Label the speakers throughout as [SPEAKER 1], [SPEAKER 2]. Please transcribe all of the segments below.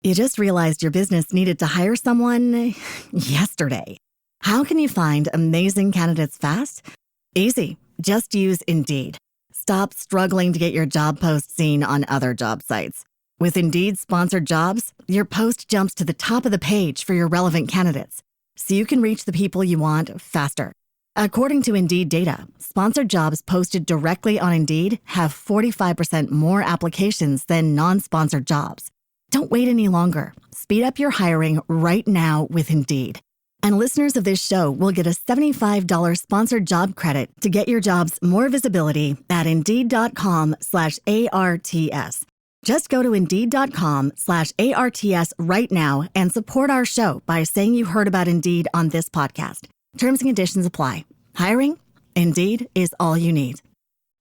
[SPEAKER 1] You just realized your business needed to hire someone yesterday. How can you find amazing candidates fast? Easy. Just use Indeed. Stop struggling to get your job post seen on other job sites. With Indeed sponsored jobs, your post jumps to the top of the page for your relevant candidates, so you can reach the people you want faster. According to Indeed data, sponsored jobs posted directly on Indeed have 45% more applications than non-sponsored jobs. Don't wait any longer. Speed up your hiring right now with Indeed. And listeners of this show will get a $75 sponsored job credit to get your jobs more visibility at Indeed.com/ARTS. Just go to Indeed.com/ARTS right now and support our show by saying you heard about Indeed on this podcast. Terms and conditions apply. Hiring? Indeed is all you need.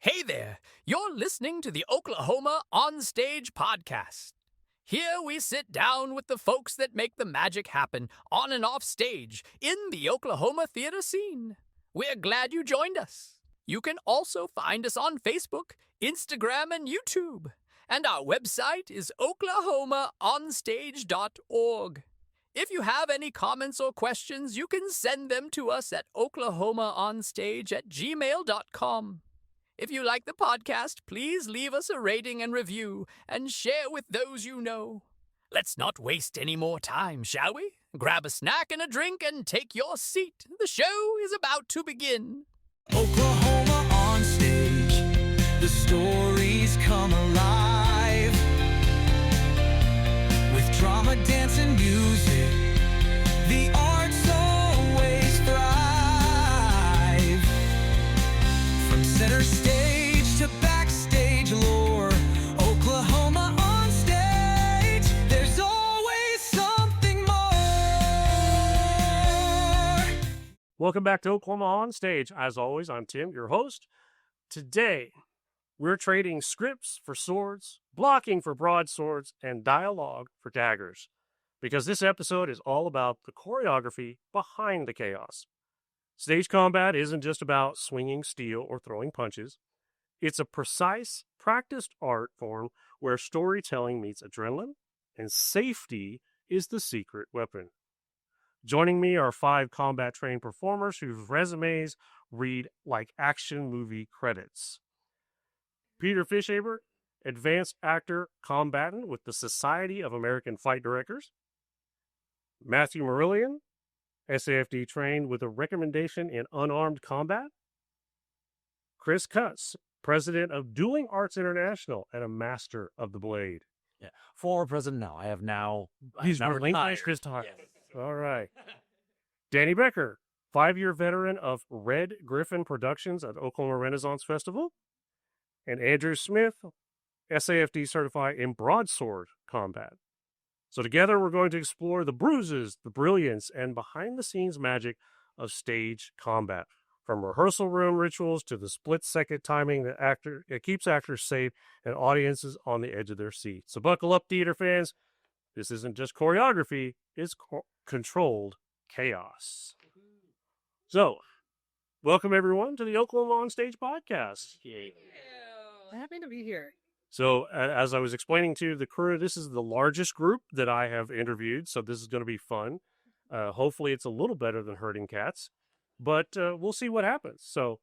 [SPEAKER 2] Hey there, you're listening to the Oklahoma On Stage podcast. Here we sit down with the folks that make the magic happen on and off stage in the Oklahoma theater scene. We're glad you joined us. You can also find us on Facebook, Instagram, and YouTube. And our website is oklahomaonstage.org. If you have any comments or questions, you can send them to us at oklahomaonstage@gmail.com. If you like the podcast, please leave us a rating and review and share with those you know. Let's not waste any more time, shall we? Grab a snack and a drink and take your seat. The show is about to begin.
[SPEAKER 3] Oklahoma on stage, the stories come alive. With drama, dance, and music, the arts always thrive. From center stage to backstage lore, Oklahoma on stage, there's always something more.
[SPEAKER 4] Welcome back to Oklahoma On Stage. As always, I'm Tim, your host. Today, we're trading scripts for swords, blocking for broadswords, and dialogue for daggers. Because this episode is all about the choreography behind the chaos. Stage combat isn't just about swinging steel or throwing punches. It's a precise, practiced art form where storytelling meets adrenaline, and safety is the secret weapon. Joining me are 5 combat-trained performers whose resumes read like action movie credits. Peter Fishaber, advanced actor combatant with the Society of American Fight Directors. Matthew Marillion, SAFD trained with a recommendation in unarmed combat. Chris Cutts, president of Dueling Arts International and a master of the blade.
[SPEAKER 5] Yeah, former president now. I have now.
[SPEAKER 4] He's
[SPEAKER 5] now
[SPEAKER 4] relinquished
[SPEAKER 5] retired.
[SPEAKER 4] his time.
[SPEAKER 5] Yes.
[SPEAKER 4] All right. Danny Becker, 5-year veteran of Red Griffin Productions at Oklahoma Renaissance Festival. And Andrew Smith, SAFD certified in broadsword combat. So together we're going to explore the bruises, the brilliance, and behind-the-scenes magic of stage combat. From rehearsal room rituals to the split-second timing that keeps actors safe and audiences on the edge of their seats. So buckle up, theater fans. This isn't just choreography, it's controlled chaos. So, welcome everyone to the Oklahoma On Stage podcast.
[SPEAKER 6] Happy to be here.
[SPEAKER 4] So, as I was explaining to the crew, this is the largest group that I have interviewed, so this is going to be fun. Hopefully it's a little better than herding cats, but we'll see what happens. So,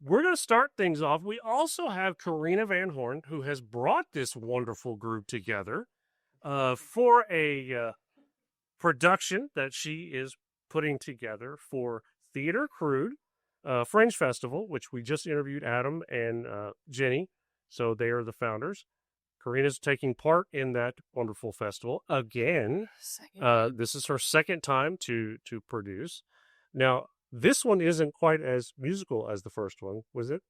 [SPEAKER 4] we're going to start things off. We also have Karena Van Horn, who has brought this wonderful group together for a production that she is putting together for Theatre Crude Fringe Festival, which we just interviewed Adam and Jenny. So they are the founders. Karena's taking part in that wonderful festival again. This is her second time to produce. Now, this one isn't quite as musical as the first one, was it?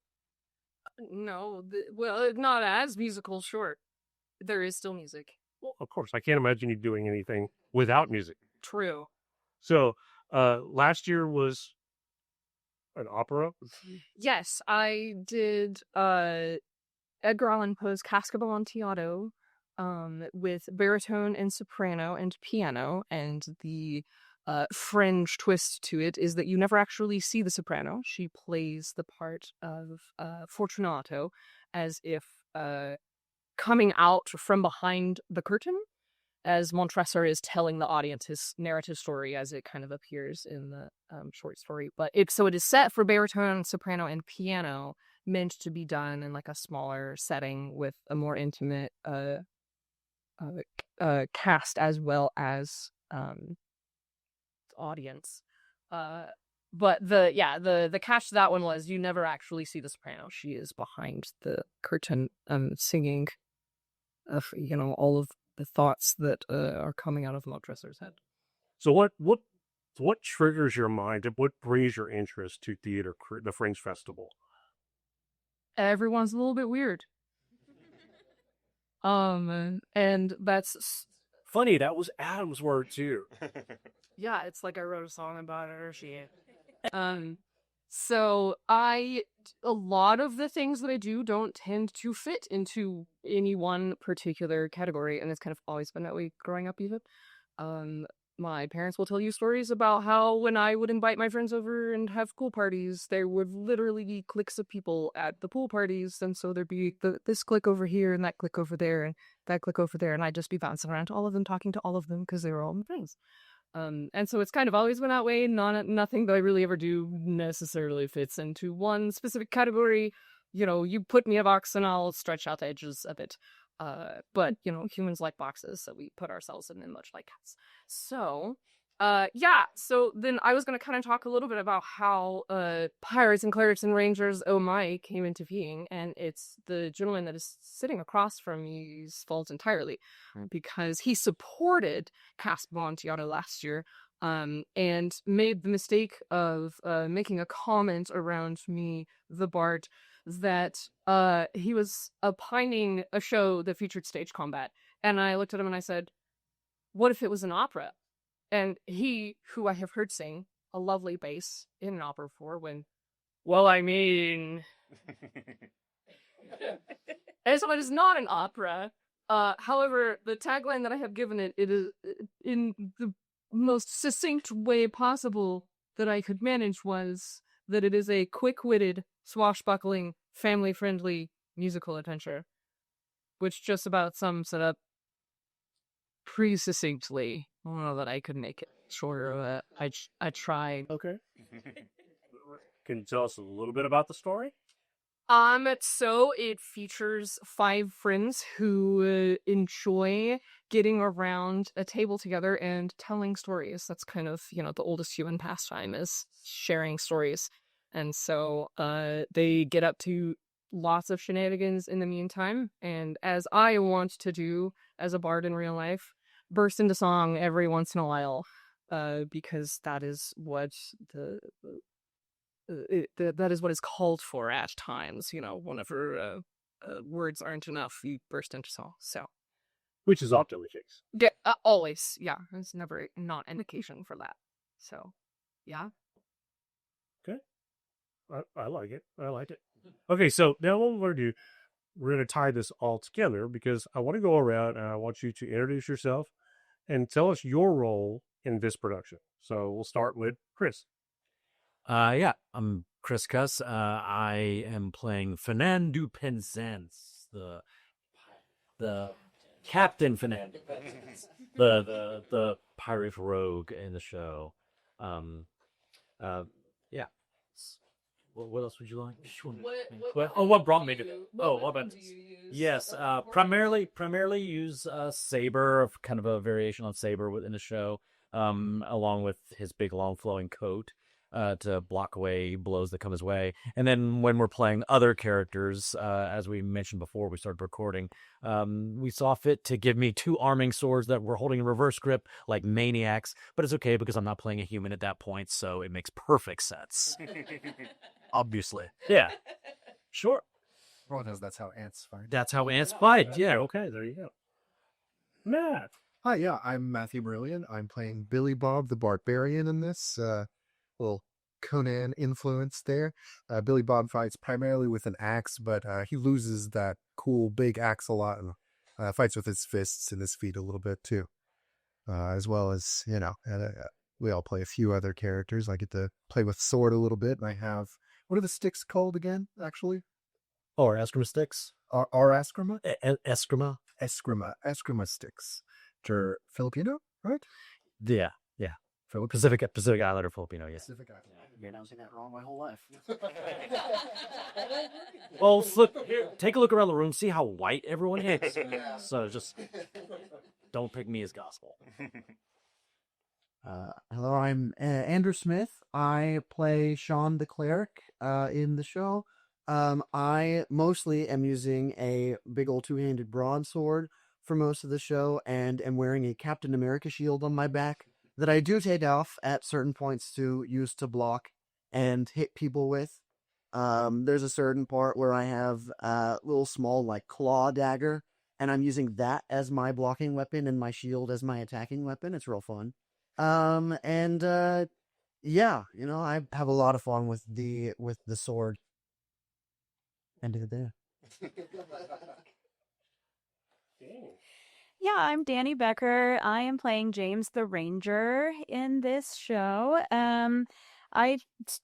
[SPEAKER 6] No, well, not as musical, short. There is still music.
[SPEAKER 4] Well, of course. I can't imagine you doing anything without music.
[SPEAKER 6] True.
[SPEAKER 4] So, last year was an opera?
[SPEAKER 6] Yes, I did Edgar Allan Poe's Casca of Amontillado with baritone and soprano and piano, and the fringe twist to it is that you never actually see the soprano. She plays the part of Fortunato as if coming out from behind the curtain as Montresor is telling the audience his narrative story as it kind of appears in the short story. But it is set for baritone, soprano, and piano, meant to be done in like a smaller setting with a more intimate cast as well as audience. But the catch to that one was you never actually see the soprano. She is behind the curtain singing all of the thoughts that are coming out of Montresor's head.
[SPEAKER 4] So what triggers your mind and what brings your interest to the Fringe Festival?
[SPEAKER 6] Everyone's a little bit weird. And that's
[SPEAKER 4] funny. That was Adam's word too.
[SPEAKER 6] Yeah, it's like I wrote a song about it or she. So a lot of the things that I do don't tend to fit into any one particular category, and it's kind of always been that way growing up even. My parents will tell you stories about how when I would invite my friends over and have pool parties, there would literally be cliques of people at the pool parties, and so there'd be this clique over here and that clique over there and that clique over there, and I'd just be bouncing around to all of them, talking to all of them because they were all my friends. And so it's kind of always been that way. Nothing that I really ever do necessarily fits into one specific category. You put me in a box and I'll stretch out the edges of it. But humans like boxes, so we put ourselves in them much like cats. So, so then I was going to kind of talk a little bit about how Pirates and Clerics and Rangers Oh My came into being, and it's the gentleman that is sitting across from me's fault entirely, because he supported Cast Amontillado last year, and made the mistake of making a comment around me, the Bard, that he was opining a show that featured stage combat. And I looked at him and I said, what if it was an opera? And he, who I have heard sing a lovely bass in an opera before, well, I mean... And so it is not an opera. However, the tagline that I have given it is in the most succinct way possible that I could manage was that it is a quick-witted, swashbuckling, family-friendly musical adventure, which just about sums it up pretty succinctly. I don't know that I could make it shorter. I tried.
[SPEAKER 4] Okay. Can you tell us a little bit about the story?
[SPEAKER 6] So it features 5 friends who enjoy getting around a table together and telling stories. That's kind of, the oldest human pastime is sharing stories. And so they get up to lots of shenanigans in the meantime. And as I want to do as a bard in real life, burst into song every once in a while, because that is what that is what is called for at times. Whenever words aren't enough, you burst into song. So,
[SPEAKER 4] which is often the case.
[SPEAKER 6] Yeah, always. Yeah, there's never not an occasion for that. So, yeah.
[SPEAKER 4] Okay, I like it. I like it. Okay, so now what we're going to tie this all together because I want to go around and I want you to introduce yourself and tell us your role in this production. So we'll start with Chris.
[SPEAKER 5] I'm Chris Cuss. I am playing Fernand Penzance, the Captain Fernand Penzance, the pirate rogue in the show. Yeah. What else would you like? What brought me to? What about? Yes, primarily use saber, kind of a variation on saber within the show, along with his big long flowing coat. To block away blows that come his way. And then when we're playing other characters, as we mentioned before we started recording, we saw fit to give me 2 arming swords that were holding a reverse grip like maniacs, but it's okay because I'm not playing a human at that point, so it makes perfect sense. Obviously. Yeah. Sure.
[SPEAKER 7] Everyone knows that's how ants fight.
[SPEAKER 5] That's how ants fight. Yeah.
[SPEAKER 4] Okay, there you go. Matt.
[SPEAKER 7] Hi, yeah, I'm Matthew Brilliant. I'm playing Billy Bob the Barbarian in this. Little Conan influence there. Billy Bob fights primarily with an axe, but he loses that cool big axe a lot and fights with his fists and his feet a little bit too. As well as, we all play a few other characters. I get to play with sword a little bit, and I have, what are the sticks called again, actually?
[SPEAKER 5] Or Eskrima sticks.
[SPEAKER 7] Our Eskrima?
[SPEAKER 5] Eskrima.
[SPEAKER 7] Eskrima sticks. Filipino, right?
[SPEAKER 5] Yeah.
[SPEAKER 7] Philippines.
[SPEAKER 5] Pacific Islander Filipino, yes.
[SPEAKER 7] Pacific Island.
[SPEAKER 5] I've been announcing that wrong my whole life. Well, look, here, take a look around the room, see how white everyone is. So just don't pick me as gospel.
[SPEAKER 8] Hello, I'm Andrew Smith. I play Sean the Cleric in the show. I mostly am using a big old two-handed broadsword for most of the show and am wearing a Captain America shield on my back that I do take off at certain points to use to block and hit people with. There's a certain part where I have a little small like claw dagger, and I'm using that as my blocking weapon and my shield as my attacking weapon. It's real fun. Yeah, I have a lot of fun with the sword. End of the day.
[SPEAKER 9] Yeah, I'm Danny Becker. I am playing James the Ranger in this show. I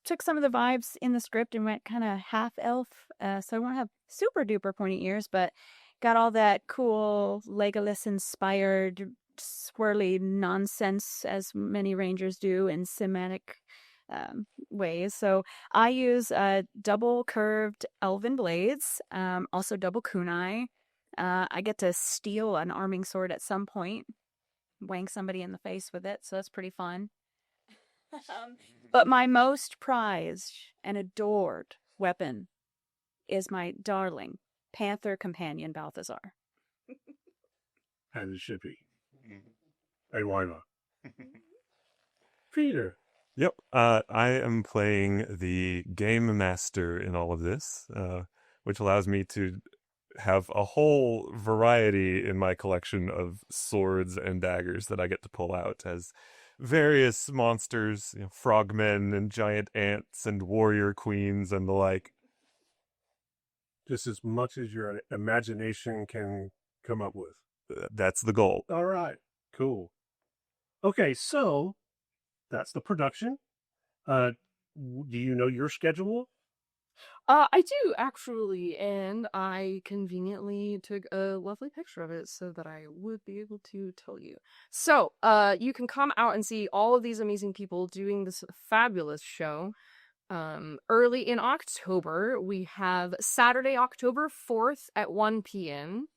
[SPEAKER 9] took some of the vibes in the script and went kind of half elf, so I won't have super duper pointy ears, but got all that cool Legolas inspired swirly nonsense as many rangers do in cinematic ways. So I use double curved elven blades, also double kunai. I get to steal an arming sword at some point, wang somebody in the face with it, so that's pretty fun. But my most prized and adored weapon is my darling panther companion, Balthazar.
[SPEAKER 4] As it should be. And why not? Peter.
[SPEAKER 10] Yep, I am playing the game master in all of this, which allows me to have a whole variety in my collection of swords and daggers that I get to pull out as various monsters, frogmen and giant ants and warrior queens and the like.
[SPEAKER 4] Just as much as your imagination can come up with.
[SPEAKER 10] That's the goal.
[SPEAKER 4] All right, cool. Okay, so that's the production. Do you know your schedule?
[SPEAKER 6] I do, actually, and I conveniently took a lovely picture of it so that I would be able to tell you. So, you can come out and see all of these amazing people doing this fabulous show. Early in October, we have Saturday, October 4th at 1 p.m.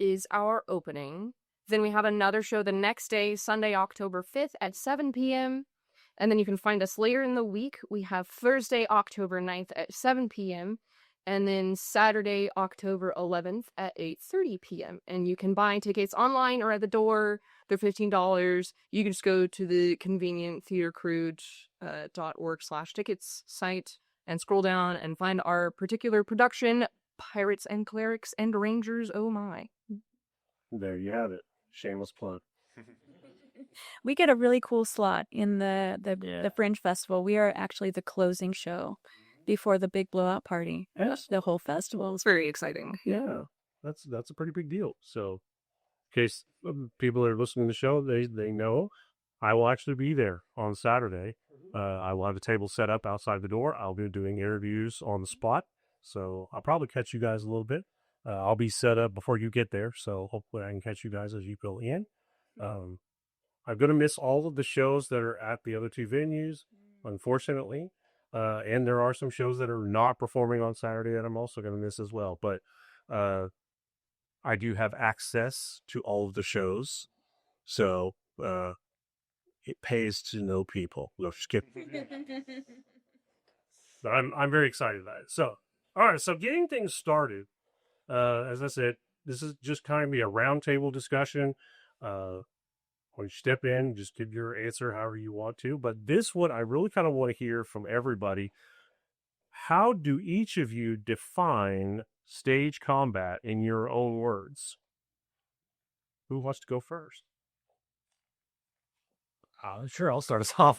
[SPEAKER 6] is our opening. Then we have another show the next day, Sunday, October 5th at 7 p.m. And then you can find us later in the week. We have Thursday, October 9th at 7 p.m. And then Saturday, October 11th at 8:30 p.m. And you can buy tickets online or at the door. They're $15. You can just go to the convenient theatrecrude.org/tickets site and scroll down and find our particular production, Pirates and Clerics and Rangers, oh my.
[SPEAKER 4] There you have it. Shameless plug.
[SPEAKER 9] We get a really cool slot in the Fringe Festival. We are actually the closing show before the big blowout party.
[SPEAKER 4] Yes.
[SPEAKER 9] The whole festival.
[SPEAKER 6] It's very exciting.
[SPEAKER 4] Yeah, that's a pretty big deal. So, in case people are listening to the show, they know I will actually be there on Saturday. I will have a table set up outside the door. I'll be doing interviews on the spot. So I'll probably catch you guys a little bit. I'll be set up before you get there. So hopefully I can catch you guys as you go in. I'm going to miss all of the shows that are at the other two venues, unfortunately. And there are some shows that are not performing on Saturday that I'm also going to miss as well. But I do have access to all of the shows. So it pays to know people. No, just kidding. But I'm very excited about it. So, all right. So getting things started, as I said, this is just kind of be a roundtable discussion. When you step in, just give your answer however you want to. But this one, I really kind of want to hear from everybody. How do each of you define stage combat in your own words? Who wants to go first?
[SPEAKER 5] Sure, I'll start us off.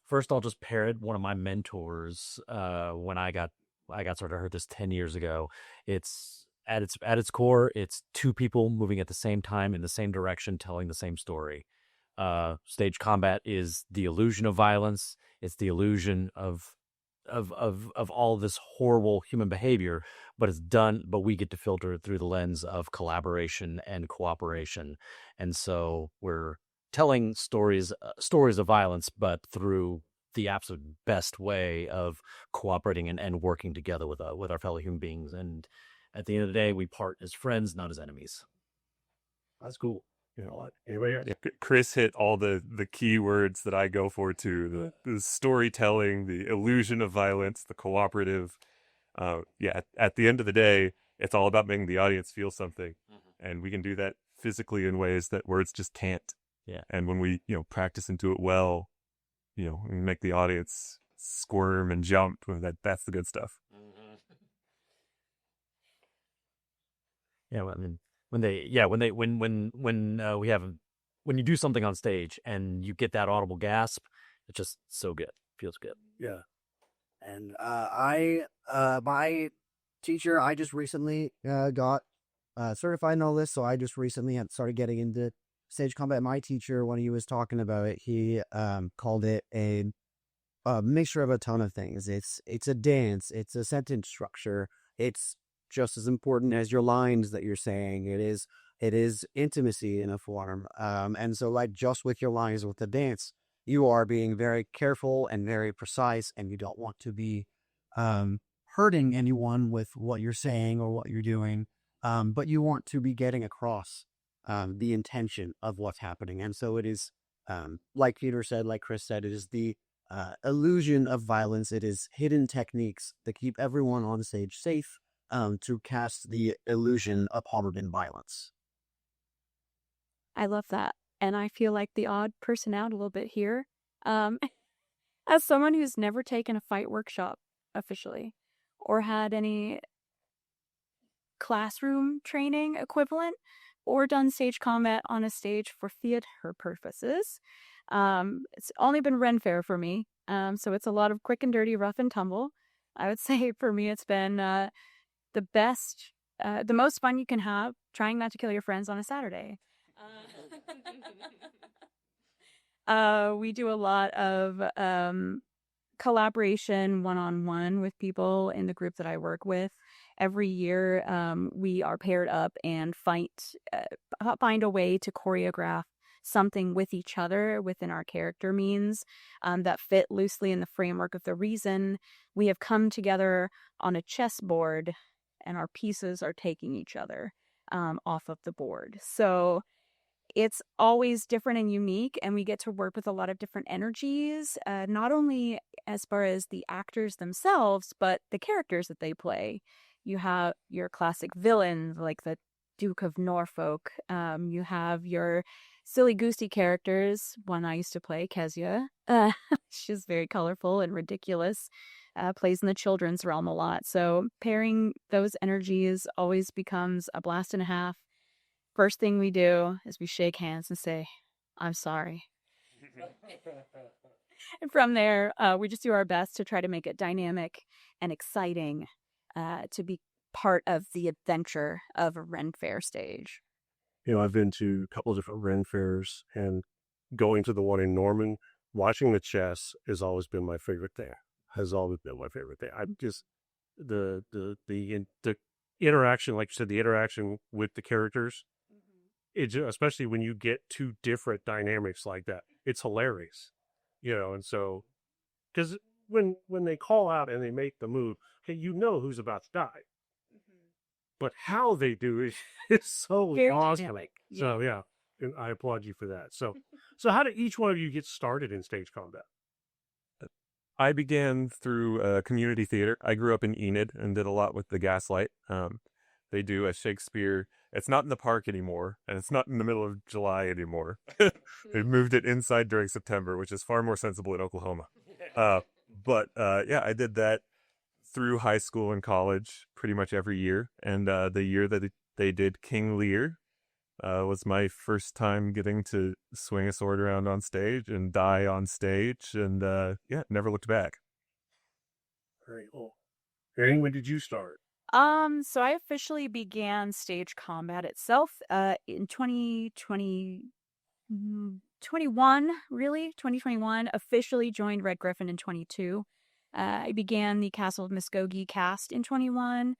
[SPEAKER 5] First, I'll just parrot one of my mentors. When I got started, I heard this 10 years ago. It's at its core, it's two people moving at the same time in the same direction, telling the same story. Stage combat is the illusion of violence. It's the illusion of all this horrible human behavior, but it's done. But we get to filter it through the lens of collaboration and cooperation, and so we're telling stories of violence, but through the absolute best way of cooperating and working together with our fellow human beings. And at the end of the day, we part as friends, not as enemies.
[SPEAKER 4] That's cool. You know what? Anybody else?
[SPEAKER 10] Yeah, Chris hit all the key words that I go for too: the storytelling, the illusion of violence, the cooperative. At the end of the day, it's all about making the audience feel something, and we can do that physically in ways that words just can't.
[SPEAKER 5] Yeah.
[SPEAKER 10] And when we practice and do it well, we make the audience squirm and jump. That's the good stuff.
[SPEAKER 5] Yeah, I mean, when you do something on stage and you get that audible gasp, it's just so good. Feels good.
[SPEAKER 4] Yeah.
[SPEAKER 8] And my teacher, I just recently got certified in all this, so I just recently had started getting into stage combat. My teacher, when he was talking about it, he called it a mixture of a ton of things. It's a dance, it's a sentence structure, it's just as important as your lines that you're saying. It is intimacy in a form. And so, like, just with your lines with the dance, you are being very careful and very precise, and you don't want to be hurting anyone with what you're saying or what you're doing, but you want to be getting across the intention of what's happening. And so it is, like Peter said, like Chris said, it is the illusion of violence. It is hidden techniques that keep everyone on stage safe, to cast the illusion of harm and violence.
[SPEAKER 9] I love that. And I feel like the odd person out a little bit here. As someone who's never taken a fight workshop officially or had any classroom training equivalent or done stage combat on a stage for theater purposes, it's only been Ren Fair for me. So it's a lot of quick and dirty, rough and tumble. I would say for me, it's been the best, the most fun you can have trying not to kill your friends on a Saturday. We do a lot of collaboration one-on-one with people in the group that I work with. Every year, we are paired up and find a way to choreograph something with each other within our character means that fit loosely in the framework of the reason. We have come together on a chessboard, and our pieces are taking each other off of the board. So it's always different and unique, and we get to work with a lot of different energies, not only as far as the actors themselves, but the characters that they play. You have your classic villains like the Duke of Norfolk. You have your silly goosey characters. One I used to play, Kezia. She's very colorful and ridiculous. Plays in the children's realm a lot. So pairing those energies always becomes a blast and a half. First thing we do is we shake hands and say, "I'm sorry." And from there, we just do our best to try to make it dynamic and exciting to be part of the adventure of a Ren Fair stage.
[SPEAKER 4] I've been to a couple of different Ren Fairs, and going to the one in Norman, watching the chess has always been my favorite thing. I'm just the interaction, like you said, the interaction with the characters. Especially when you get two different dynamics like that, it's hilarious, and so, because when they call out and they make the move, okay, who's about to die, but how they do it is so
[SPEAKER 9] Very
[SPEAKER 4] awesome.
[SPEAKER 9] dynamic. Yeah.
[SPEAKER 4] So yeah, and I applaud you for that. So how did each one of you get started in stage combat?
[SPEAKER 10] I began through community theater. I grew up in Enid and did a lot with the Gaslight. They do a Shakespeare. It's not in the park anymore, and it's not in the middle of July anymore. They moved it inside during September, which is far more sensible in Oklahoma. But I did that through high school and college pretty much every year. And the year that they did King Lear was my first time getting to swing a sword around on stage and die on stage. And never looked back.
[SPEAKER 4] Very cool. Erin, when did you start?
[SPEAKER 9] So I officially began stage combat itself in 2021, officially joined Red Griffin in 22. I began the Castle of Muskogee cast in 21,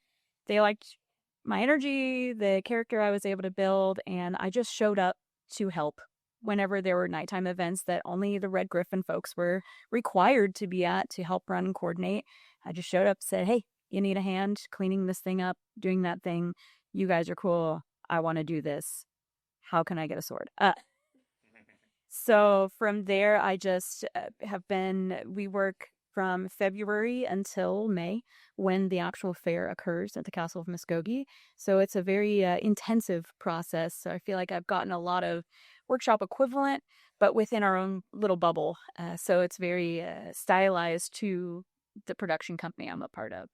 [SPEAKER 9] they liked my energy, the character I was able to build, and I just showed up to help whenever there were nighttime events that only the Red Griffin folks were required to be at to help run and coordinate. I just showed up, said, hey, you need a hand cleaning this thing up, doing that thing. You guys are cool. I want to do this. How can I get a sword? So from there, I just we work from February until May when the actual fair occurs at the Castle of Muskogee. So it's a very intensive process. So I feel like I've gotten a lot of workshop equivalent, but within our own little bubble. So it's very stylized to the production company I'm a part of.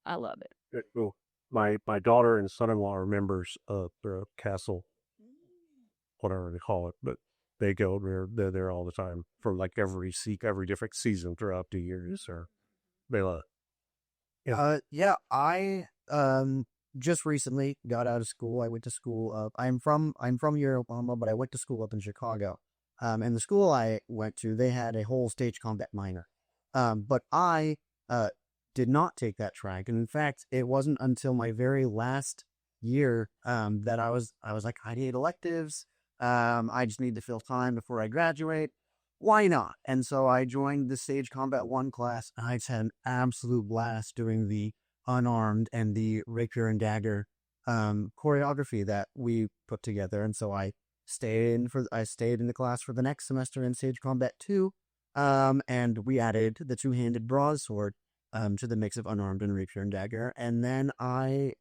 [SPEAKER 9] I love it.
[SPEAKER 4] Well, my daughter and son-in-law are members of the castle, whatever they call it, but they go they're there all the time for like every different season throughout the years. Or they love it.
[SPEAKER 8] Yeah, I just recently got out of school. I went to school. I'm from your Oklahoma, but I went to school up in Chicago. And the school I went to, they had a whole stage combat minor. But I did not take that track, and in fact, it wasn't until my very last year that I was like, I need electives. I just need to fill time before I graduate. Why not? And so I joined the Stage Combat 1 class, and I just had an absolute blast doing the unarmed and the rapier and dagger choreography that we put together. And so I stayed in the class for the next semester in Stage Combat 2, and we added the two-handed broadsword to the mix of unarmed and rapier and dagger. And then I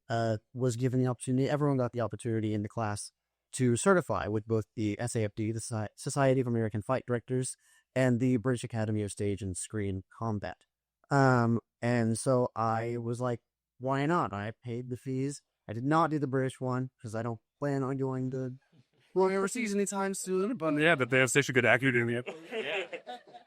[SPEAKER 8] was given the opportunity, everyone got the opportunity in the class to certify with both the SAFD, the Society of American Fight Directors, and the British Academy of Stage and Screen Combat. And so I was like, why not? I paid the fees. I did not do the British one because I don't plan on going to going overseas anytime soon. But
[SPEAKER 4] Yeah, but they have such a good accurate in the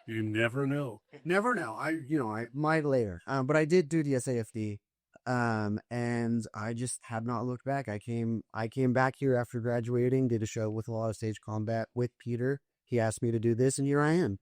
[SPEAKER 4] You never know.
[SPEAKER 8] never know. I might later. But I did do the SAFD. And I just have not looked back. I came back here after graduating, did a show with a lot of Stage Combat with Peter. He asked me to do this, and here I am.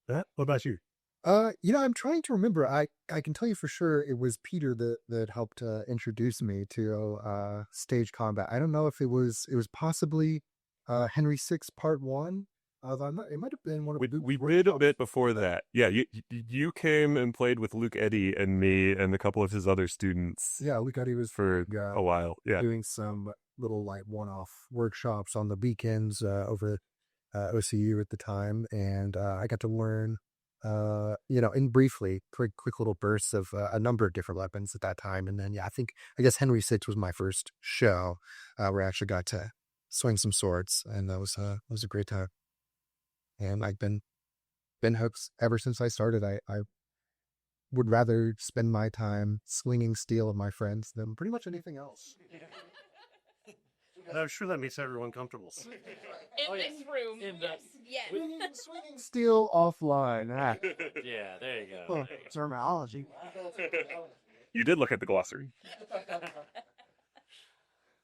[SPEAKER 4] What about you?
[SPEAKER 7] I'm trying to remember. I can tell you for sure it was Peter that helped introduce me to Stage Combat. I don't know if it was possibly Henry VI Part 1. It might have been one of
[SPEAKER 10] we did a bit before that. Yeah, you came and played with Luke Eddy and me and a couple of his other students.
[SPEAKER 7] Yeah, Luke Eddy was
[SPEAKER 10] for a while. Yeah,
[SPEAKER 7] doing some little like one-off workshops on the weekends over OCU at the time, and I got to learn, in briefly, quick little bursts of a number of different weapons at that time. And then I guess Henry VI was my first show where I actually got to swing some swords, and that was a great time. And I've been hooked ever since I started. I would rather spend my time swinging steel with my friends than pretty much anything else.
[SPEAKER 4] I'm sure that makes everyone comfortable.
[SPEAKER 6] In this room. Yes.
[SPEAKER 7] Swinging steel offline.
[SPEAKER 5] Yeah, there you go.
[SPEAKER 8] Terminology.
[SPEAKER 10] you did look at the glossary.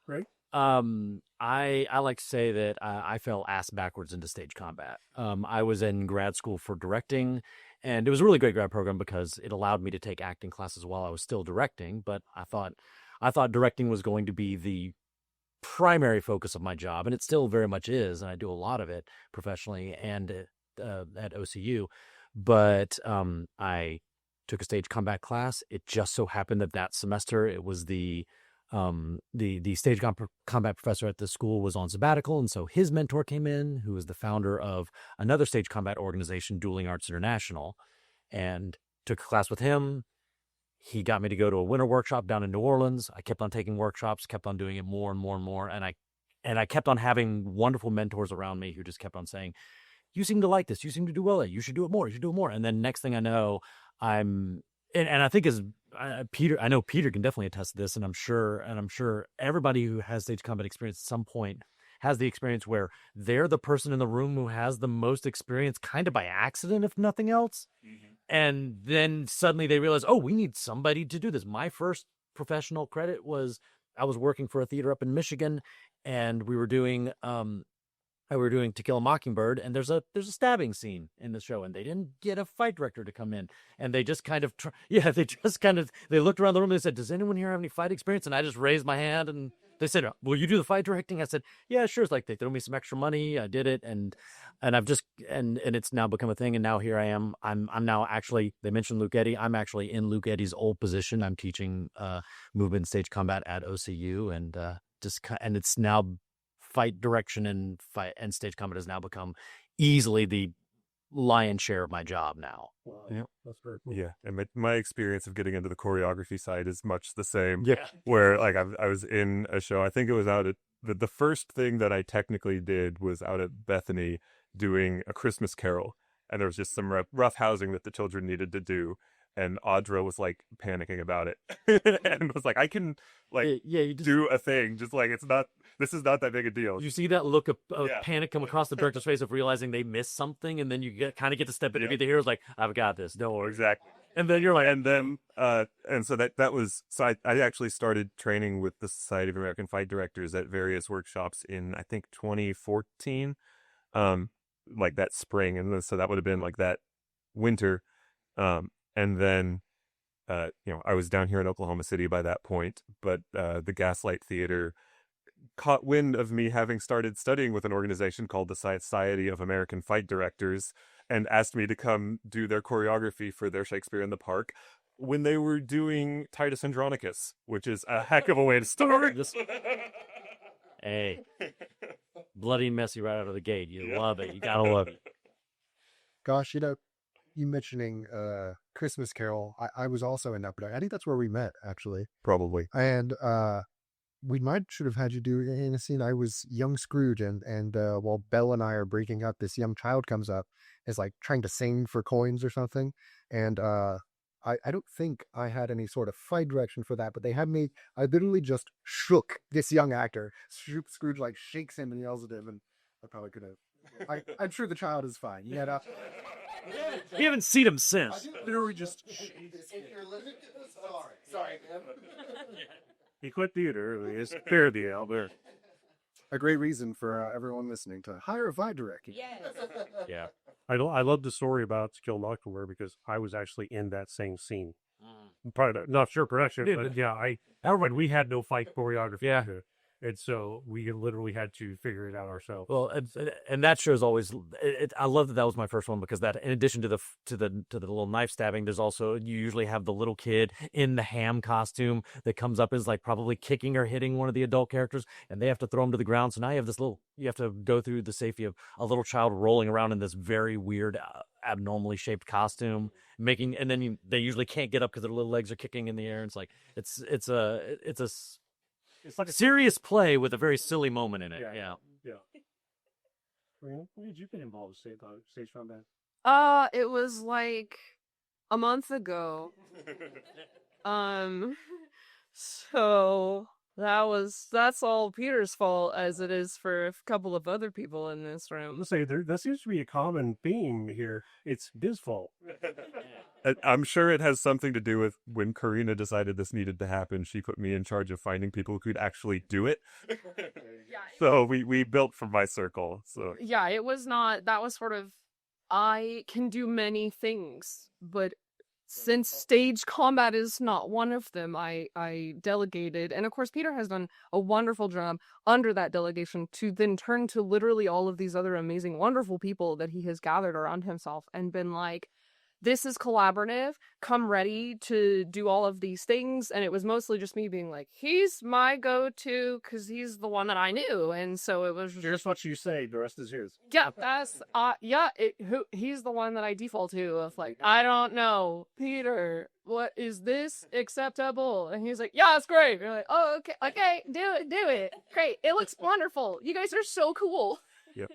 [SPEAKER 4] Right?
[SPEAKER 5] I like to say that I fell ass backwards into stage combat. I was in grad school for directing, and it was a really great grad program because it allowed me to take acting classes while I was still directing. But I thought directing was going to be the primary focus of my job, and it still very much is, and I do a lot of it professionally and at OCU. But I took a stage combat class. It just so happened that semester it was the stage combat professor at the school was on sabbatical, and so his mentor came in, who was the founder of another stage combat organization, Dueling Arts International, and took a class with him. He got me to go to a winter workshop down in New Orleans. I kept on taking workshops, kept on doing it more and more and more, and I kept on having wonderful mentors around me who just kept on saying, "You seem to like this. You seem to do well at it. You should do it more. You should do it more." And then next thing I know, and I think Peter, I know Peter can definitely attest to this, and I'm sure everybody who has stage combat experience at some point has the experience where they're the person in the room who has the most experience, kind of by accident, if nothing else. Mm-hmm. And then suddenly they realize, oh, we need somebody to do this. My first professional credit was I was working for a theater up in Michigan, and we were doing a we were doing To Kill a Mockingbird, and there's a stabbing scene in the show, and they didn't get a fight director to come in, and they just kind of they looked around the room and they said, "Does anyone here have any fight experience?" And I just raised my hand, and they said, "Will you do the fight directing?" I said, "Yeah, sure." It's like they threw me some extra money. I did it, and I've just and it's now become a thing. And now here I am. I'm now actually. They mentioned Luke Eddy. I'm actually in Luke Eddy's old position. I'm teaching movement and stage combat at OCU, and and it's now fight direction and stage combat has now become easily the lion's share of my job now.
[SPEAKER 4] Wow.
[SPEAKER 10] Yeah.
[SPEAKER 4] That's very cool.
[SPEAKER 10] Yeah, and my experience of getting into the choreography side is much the same.
[SPEAKER 5] Yeah.
[SPEAKER 10] Where like I was in a show, I think it was out at the first thing that I technically did was out at Bethany doing A Christmas Carol, and there was just some rough housing that the children needed to do, and Audra was like panicking about it, and was like, "I can like
[SPEAKER 5] you
[SPEAKER 10] do a thing, just like this is not that big a deal."
[SPEAKER 5] You see that look of
[SPEAKER 10] Yeah.
[SPEAKER 5] panic come across the director's face of realizing they missed something, and then you kind of get to step in and be the hero's like, "I've got this, don't worry."
[SPEAKER 10] Exactly.
[SPEAKER 5] And then you're like,
[SPEAKER 10] And then and so that was so I actually started training with the Society of American Fight Directors at various workshops in I think 2014, like that spring, and so that would have been like that winter, and then I was down here in Oklahoma City by that point, but the Gaslight Theater caught wind of me having started studying with an organization called the Society of American Fight Directors, and asked me to come do their choreography for their Shakespeare in the Park when they were doing Titus Andronicus, which is a heck of a way to start.
[SPEAKER 5] Hey, bloody and messy right out of the gate. You love it. You gotta love it.
[SPEAKER 7] Gosh, you mentioning Christmas Carol, I was also in that production. I think that's where we met, actually.
[SPEAKER 10] Probably.
[SPEAKER 7] And we should have had you do in a scene. I was young Scrooge, and while Belle and I are breaking up, this young child comes up, is like trying to sing for coins or something. And I don't think I had any sort of fight direction for that, but they had me, I literally just shook this young actor. Scrooge like shakes him and yells at him, and I probably could have. I'm sure the child is fine. You know,
[SPEAKER 5] We haven't seen him since.
[SPEAKER 7] literally just. Sorry, man.
[SPEAKER 4] He quit theater early. It's fair the Albert.
[SPEAKER 7] A great reason for everyone listening to hire a fight director.
[SPEAKER 5] Yeah.
[SPEAKER 4] I love the story about To Kill a Mockingbird because I was actually in that same scene. Probably not sure production, but yeah, we had no fight choreography.
[SPEAKER 5] Yeah.
[SPEAKER 4] And so we literally had to figure it out ourselves.
[SPEAKER 5] Well, and that show's always. I love that was my first one because that, in addition to the little knife stabbing, there's also you usually have the little kid in the ham costume that comes up as like probably kicking or hitting one of the adult characters, and they have to throw him to the ground. So now you have to go through the safety of a little child rolling around in this very weird, abnormally shaped costume, and then they usually can't get up because their little legs are kicking in the air. And it's like it's like a serious play with a very silly moment in it. Yeah.
[SPEAKER 4] When did you get involved with stage combat?
[SPEAKER 6] It was like a month ago. So that's all Peter's fault as it is for a couple of other people in this room.
[SPEAKER 4] Let's say there seems to be a common theme here. It's his fault.
[SPEAKER 10] I'm sure it has something to do with when Karena decided this needed to happen. She put me in charge of finding people who could actually do it. So we built from my circle. So
[SPEAKER 6] Yeah, it was not. That was sort of. I can do many things, but since stage combat is not one of them, I delegated. And of course, Peter has done a wonderful job under that delegation to then turn to literally all of these other amazing, wonderful people that he has gathered around himself and been like, this is collaborative. Come ready to do all of these things. And it was mostly just me being like, he's my go-to because he's the one that I knew. And so it was just,
[SPEAKER 4] Here's what you say. The rest is his.
[SPEAKER 6] yeah, that's he's the one that I default to of like, I don't know, Peter, what is this acceptable? And he's like, yeah, it's great. And you're like, oh, okay, do it. Great. It looks wonderful. You guys are so cool.
[SPEAKER 10] Yep.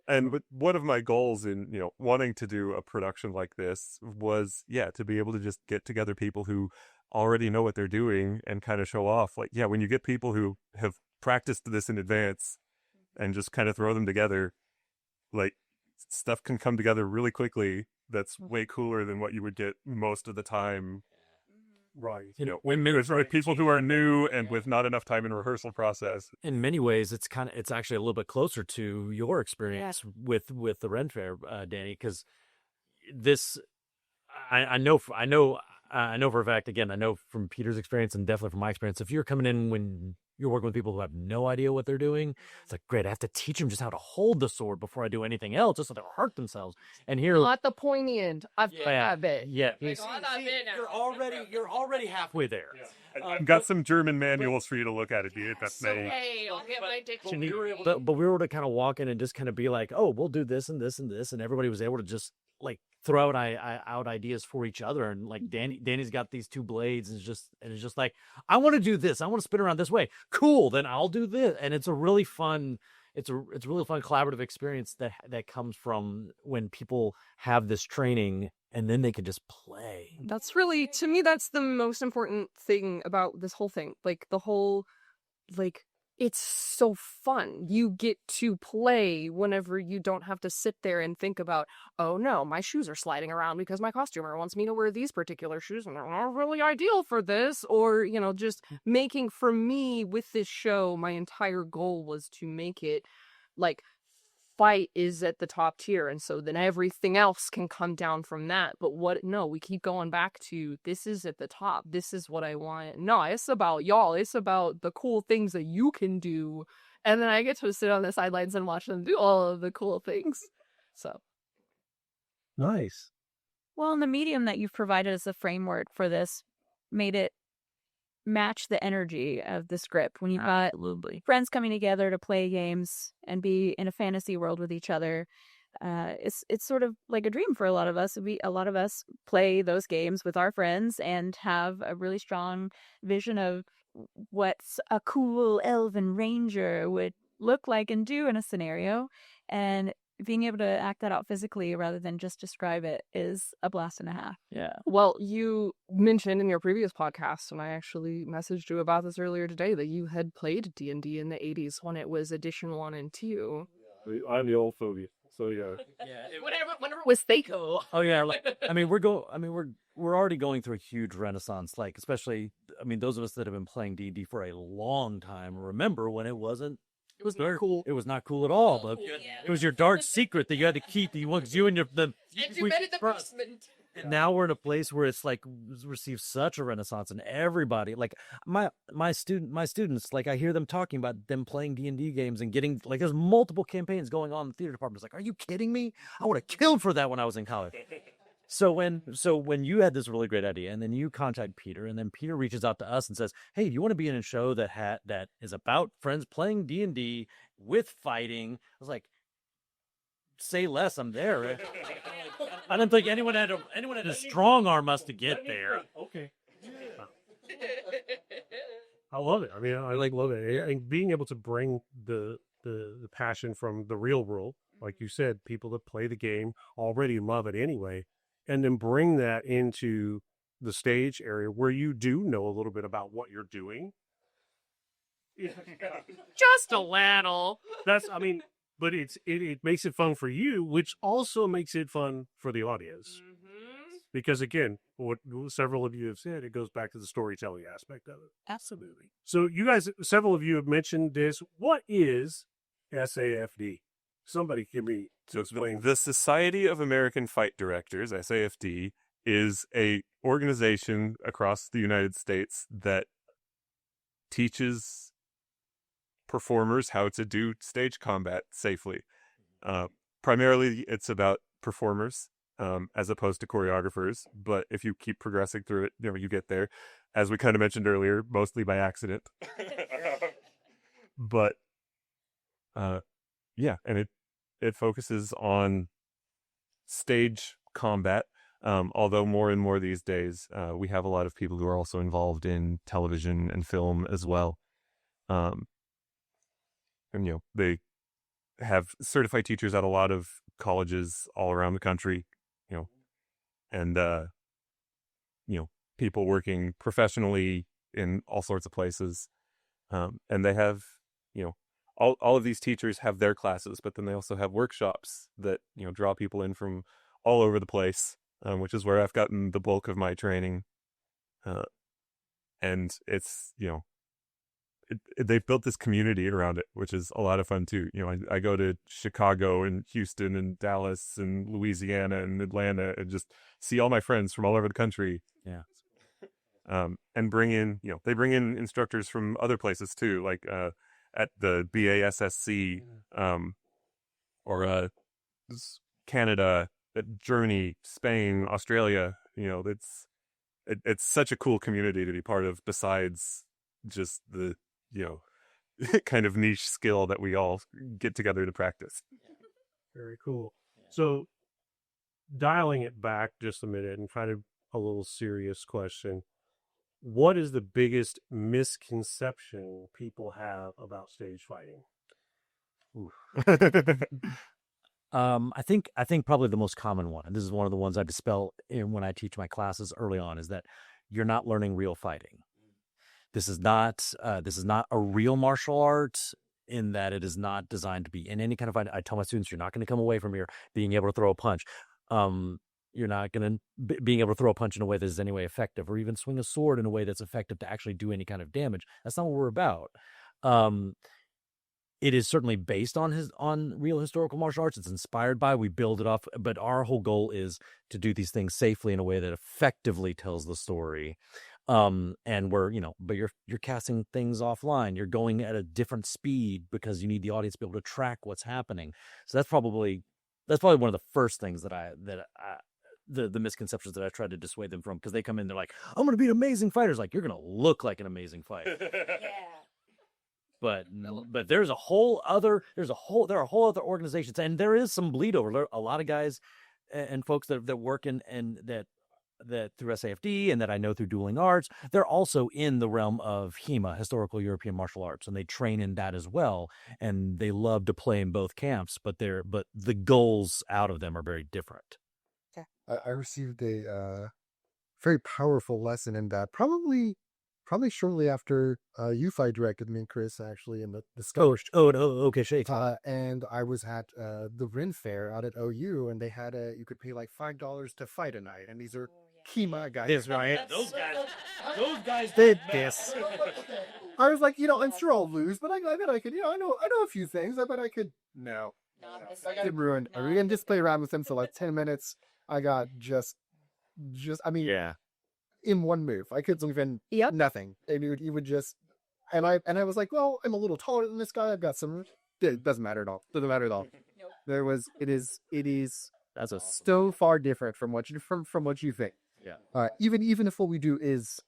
[SPEAKER 10] And one of my goals in, wanting to do a production like this was, to be able to just get together people who already know what they're doing and kind of show off. Like, when you get people who have practiced this in advance and just kind of throw them together, like, stuff can come together really quickly. That's way cooler than what you would get most of the time Right.
[SPEAKER 5] You know,
[SPEAKER 10] There's right people who are new and with not enough time in rehearsal process.
[SPEAKER 5] in many ways, it's actually a little bit closer to your experience with the Ren Fair, Danny, because this, I know for a fact. Again, I know from Peter's experience and definitely from my experience. If you're coming in when you're working with people who have no idea what they're doing, it's like, great, I have to teach them just how to hold the sword before I do anything else, just so they don't hurt themselves. And here,
[SPEAKER 6] Not the pointy end. I've it.
[SPEAKER 5] yeah,
[SPEAKER 6] Like,
[SPEAKER 5] you're already halfway there.
[SPEAKER 10] I've got some German manuals for you to look at if you that may.
[SPEAKER 6] Hey, I'll get my dick.
[SPEAKER 5] But we were able to kind of walk in and just kind of be like, oh, we'll do this and this and this, and everybody was able to just like throw out ideas for each other. And like Danny's got these two blades, and it's just like, I want to do this, I want to spin around this way. Cool, then I'll do this. And it's a really fun collaborative experience that comes from when people have this training and then they can just play.
[SPEAKER 6] That's really, to me, that's the most important thing about this whole thing. Like, the whole, like, it's so fun. You get to play whenever you don't have to sit there and think about, oh no, my shoes are sliding around because my costumer wants me to wear these particular shoes and they're not really ideal for this. Or, just making, for me, with this show, my entire goal was to make it, like, fight is at the top tier, and so then everything else can come down from that. But we keep going back to, this is at the top, this is what I want. No, it's about y'all, it's about the cool things that you can do, and then I get to sit on the sidelines and watch them do all of the cool things. So
[SPEAKER 4] Nice.
[SPEAKER 9] Well, and the medium that you've provided as a framework for this made it match the energy of the script. When you've got friends coming together to play games and be in a fantasy world with each other, it's sort of like a dream for a lot of us. A lot of us play those games with our friends and have a really strong vision of what a cool elven ranger would look like and do in a scenario. And being able to act that out physically rather than just describe it is a blast and a half.
[SPEAKER 5] Yeah.
[SPEAKER 6] Well, you mentioned in your previous podcast, and I actually messaged you about this earlier today, that you had played D&D in the 80s when it was edition 1 and 2.
[SPEAKER 4] I'm the old phobia, so yeah.
[SPEAKER 6] Whenever it was Thaco.
[SPEAKER 5] Oh yeah, like we're already going through a huge renaissance. Like, especially, those of us that have been playing D&D for a long time remember when it wasn't. It was not cool. It was not cool at all. But it was your dark secret that you had to keep. Because you and your
[SPEAKER 6] And you met in the basement.
[SPEAKER 5] And now we're in a place where it's like received such a renaissance, and everybody, like my students, like I hear them talking about them playing D&D games and getting, like, there's multiple campaigns going on in the theater department. It's like, are you kidding me? I would have killed for that when I was in college. So when you had this really great idea, and then you contact Peter, and then Peter reaches out to us and says, "Hey, do you want to be in a show that is about friends playing D&D with fighting?" I was like, "Say less, I'm there." Right? I don't think anyone had to strong arm us to get there.
[SPEAKER 4] Okay. I love it. I love it. And being able to bring the passion from the real world, like you said, people that play the game already love it anyway, and then bring that into the stage area where you do know a little bit about what you're doing.
[SPEAKER 6] Just a little.
[SPEAKER 4] But it makes it fun for you, which also makes it fun for the audience.
[SPEAKER 6] Mm-hmm.
[SPEAKER 4] Because again, what several of you have said, it goes back to the storytelling aspect of it.
[SPEAKER 5] Absolutely.
[SPEAKER 4] So you guys, several of you have mentioned this. What is SAFD? Somebody give me
[SPEAKER 10] to explain. The Society of American Fight Directors, SAFD, is a organization across the United States that teaches performers how to do stage combat safely. Primarily, it's about performers as opposed to choreographers. But if you keep progressing through it, you get there. As we kind of mentioned earlier, mostly by accident. But yeah, and it focuses on stage combat. Although more and more these days, we have a lot of people who are also involved in television and film as well. And they have certified teachers at a lot of colleges all around the country, and people working professionally in all sorts of places. And they have, all of these teachers have their classes, but then they also have workshops that, draw people in from all over the place, which is where I've gotten the bulk of my training. and it's, they've built this community around it, which is a lot of fun too. I go to Chicago and Houston and Dallas and Louisiana and Atlanta and just see all my friends from all over the country.
[SPEAKER 5] Yeah.
[SPEAKER 10] And bring in, they bring in instructors from other places too, like at the BASSC, or Canada, Journey, Spain, Australia. It's such a cool community to be part of, besides just the, kind of niche skill that we all get together to practice.
[SPEAKER 4] Very cool. So, dialing it back just a minute and kind of a little serious question. What is the biggest misconception people have about stage fighting?
[SPEAKER 5] I think probably the most common one, and this is one of the ones I dispel when I teach my classes early on, is that you're not learning real fighting. This is not a real martial art, in that it is not designed to be in any kind of fight. I tell my students, you're not going to come away from here being able to throw a punch. You're not going to being able to throw a punch in a way that is any way effective, or even swing a sword in a way that's effective to actually do any kind of damage. That's not what we're about. It is certainly based on real historical martial arts. It's inspired by, we build it off, but our whole goal is to do these things safely in a way that effectively tells the story. And but you're casting things offline. You're going at a different speed because you need the audience to be able to track what's happening. So that's probably one of the first things the misconceptions that I try to dissuade them from, because they come in, they're like, I'm going to be an amazing fighter. Like, you're going to look like an amazing fighter. But there are whole other organizations, and there is some bleed over. There are a lot of guys and folks that work in and that through SAFD, and that I know through Dueling Arts, they're also in the realm of HEMA, historical European martial arts, and they train in that as well. And they love to play in both camps, but the goals out of them are very different.
[SPEAKER 7] I received a very powerful lesson in that, probably shortly after you directed me and Chris, actually, in the Scottish.
[SPEAKER 5] Okay, shake.
[SPEAKER 7] And I was at the Ren Fair out at OU, and they had you could pay like $5 to fight a night, and these are Kima guys.
[SPEAKER 5] That's right. Those guys
[SPEAKER 7] did this. I was like, I'm sure I'll lose, but I bet I could. I know a few things. I bet I could. No, I get ruined. Are we gonna just play around with them for like 10 minutes? I got just. I mean,
[SPEAKER 5] yeah.
[SPEAKER 7] In one move, I couldn't even nothing. And he would just, and I was like, well, I'm a little taller than this guy. I've got some. It doesn't matter at all. Doesn't matter at all. Nope. It is. That's so far different from what you think. Yeah. Even if what we do is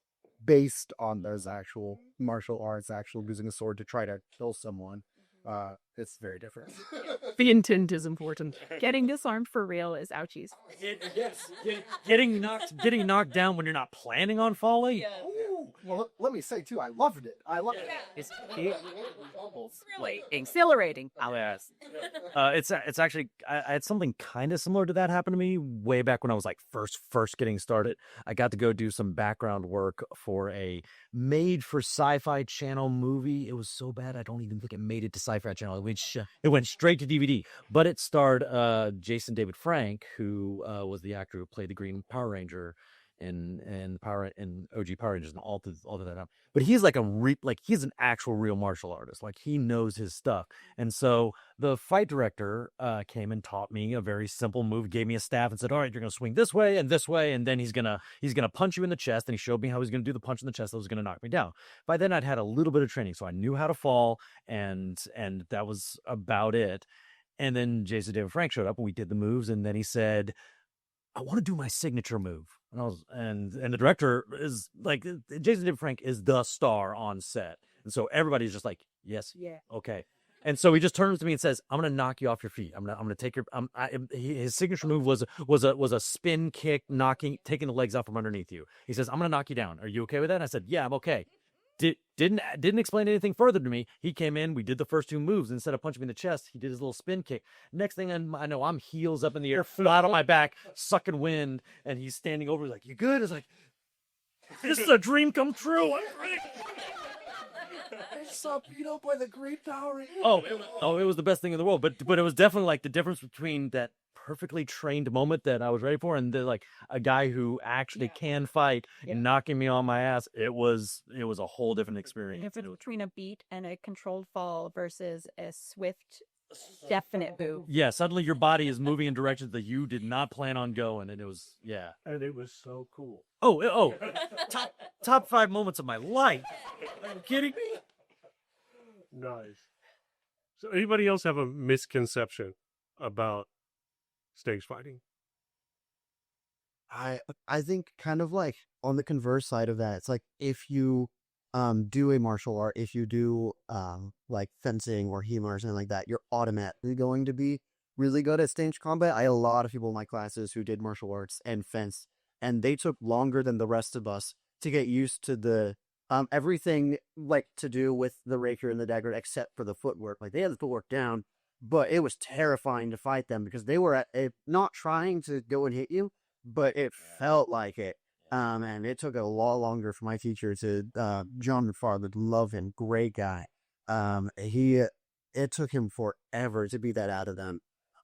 [SPEAKER 7] based on those actual martial arts, actual using a sword to try to kill someone, it's very different.
[SPEAKER 6] The intent is important.
[SPEAKER 9] Getting disarmed for real is ouchies.
[SPEAKER 5] Yes. Getting knocked down when you're not planning on falling.
[SPEAKER 9] Yeah.
[SPEAKER 7] Well, let me say too, I loved it.
[SPEAKER 9] It's exhilarating.
[SPEAKER 5] It's actually, I had something kind of similar to that happen to me way back when I was like first getting started. I got to go do some background work for a made for Sci-Fi Channel movie. It was so bad I don't even think it made it to Sci-Fi Channel. It went straight to DVD, but it starred Jason David Frank, who was the actor who played the Green Power Ranger and OG Power Rangers and all to that up. But he's like he's an actual real martial artist. Like, he knows his stuff. And so the fight director came and taught me a very simple move, gave me a staff and said, all right, you're going to swing this way, and then he's going to punch you in the chest. And he showed me how he's going to do the punch in the chest that was going to knock me down. By then I'd had a little bit of training, so I knew how to fall, and that was about it. And then Jason David Frank showed up and we did the moves, and then he said, I want to do my signature move. And the director is like, Jason David Frank is the star on set. And so everybody's just like, yes, yeah, okay. And so he just turns to me and says, I'm going to knock you off your feet. I'm going to take your, his signature move was a spin kick, taking the legs out from underneath you. He says, I'm going to knock you down. Are you okay with that? And I said, yeah, I'm okay. Didn't explain anything further to me. He came in, we did the first two moves. Instead of punching me in the chest, he did his little spin kick. Next thing I know, I'm heels up in the air, flat on my back, sucking wind, and he's standing over, like, you good? It's like, this is a dream come true. I'm ready.
[SPEAKER 8] saw Pino by the great Power Rangers.
[SPEAKER 5] It was the best thing in the world. But it was definitely like the difference between that perfectly trained moment that I was ready for and like a guy who actually can fight knocking me on my ass. It was a whole different experience.
[SPEAKER 9] The difference between a beat and a controlled fall versus a swift, definite move.
[SPEAKER 5] Yeah, suddenly your body is moving in directions that you did not plan on going, and it was
[SPEAKER 4] And it was so cool.
[SPEAKER 5] Top 5 moments of my life. Are you kidding me?
[SPEAKER 4] Nice. So anybody else have a misconception about stage fighting?
[SPEAKER 8] I think kind of like on the converse side of that, it's like if you do a martial art, if you do like fencing or HEMA or something like that, you're automatically going to be really good at stage combat. I had a lot of people in my classes who did martial arts and fence, and they took longer than the rest of us to get used to the everything like to do with the rapier and the dagger except for the footwork. Like they had the footwork down, but it was terrifying to fight them because they were not trying to go and hit you, but it felt like it. And it took a lot longer for my teacher to, John McFarland, love him, great guy. It took him forever to beat that out of them.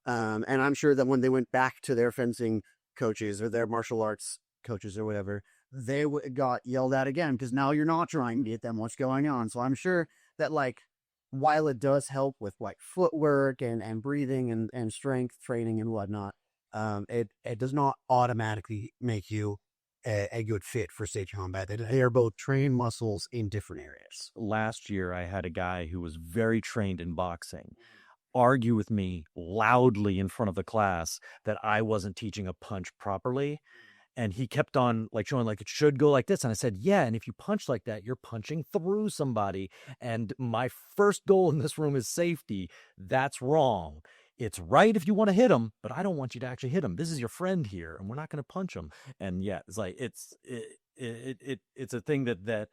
[SPEAKER 8] And I'm sure that when they went back to their fencing coaches or their martial arts coaches or whatever, they got yelled at again because now you're not trying to get them what's going on. So I'm sure that like, while it does help with like footwork and breathing and strength training and whatnot, it does not automatically make you a good fit for stage combat. They are both trained muscles in different areas.
[SPEAKER 5] Last year, I had a guy who was very trained in boxing argue with me loudly in front of the class that I wasn't teaching a punch properly. And he kept on like showing like it should go like this. And I said, yeah, and if you punch like that, you're punching through somebody. And my first goal in this room is safety. That's wrong. It's right if you want to hit him, but I don't want you to actually hit him. This is your friend here, and we're not going to punch him. And yeah, it's like it's a thing that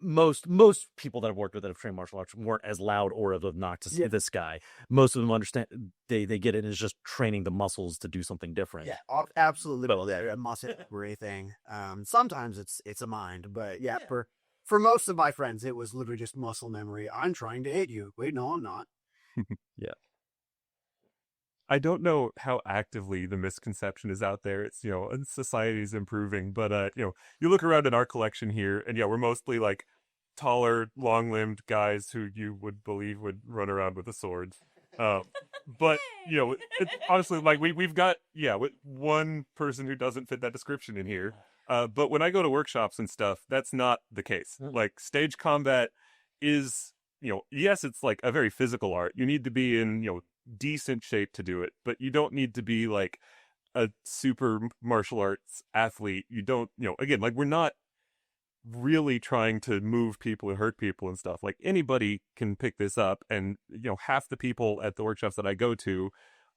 [SPEAKER 5] most people that I've worked with that have trained martial arts weren't as loud or have knocked to see this guy. Most of them understand they get it. It's just training the muscles to do something different.
[SPEAKER 8] Yeah, absolutely. Well, yeah, muscle memory thing. Sometimes it's a mind, but yeah, for most of my friends, it was literally just muscle memory. I'm trying to hit you. Wait, no, I'm not.
[SPEAKER 10] Yeah. I don't know how actively the misconception is out there. It's, and society's improving, but, you look around in our collection here and we're mostly like taller, long-limbed guys who you would believe would run around with a sword. But, it's honestly like we've got, one person who doesn't fit that description in here. But when I go to workshops and stuff, that's not the case. Like stage combat is, yes, it's like a very physical art. You need to be in, decent shape to do it, but you don't need to be like a super martial arts athlete. You don't, again, like we're not really trying to move people and hurt people and stuff. Like anybody can pick this up, and half the people at the workshops that I go to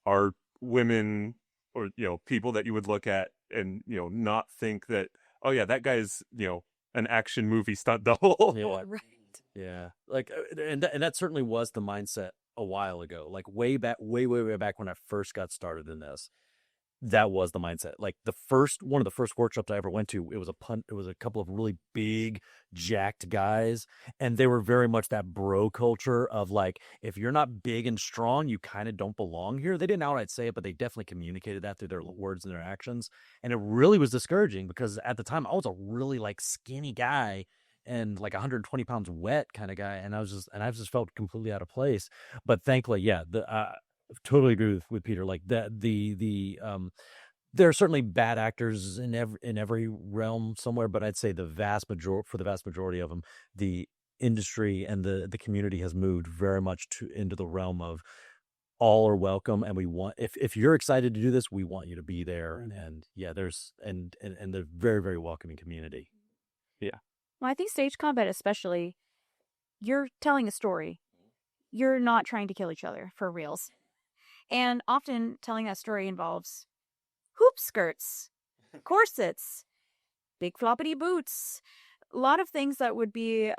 [SPEAKER 10] are women or people that you would look at and not think that, oh yeah, that guy's an action movie stunt double.
[SPEAKER 9] Right.
[SPEAKER 5] Yeah, like and that certainly was the mindset a while ago, like way back when I first got started in this. That was the mindset. Like one of the first workshops I ever went to, it was a couple of really big jacked guys, and they were very much that bro culture of like, if you're not big and strong, you kind of don't belong here. They didn't outright say it, but they definitely communicated that through their words and their actions. And it really was discouraging because at the time I was a really like skinny guy and like 120 pounds wet kind of guy. And I just felt completely out of place. But thankfully, totally agree with Peter. Like that, there are certainly bad actors in every realm somewhere, but I'd say for the vast majority of them, the industry and the community has moved very much into the realm of all are welcome, and we want if you're excited to do this, we want you to be there. And there's and they're very, very welcoming community. Yeah.
[SPEAKER 9] Well, I think stage combat especially, you're telling a story. You're not trying to kill each other for reals. And often telling that story involves hoop skirts, corsets, big floppity boots, a lot of things that would be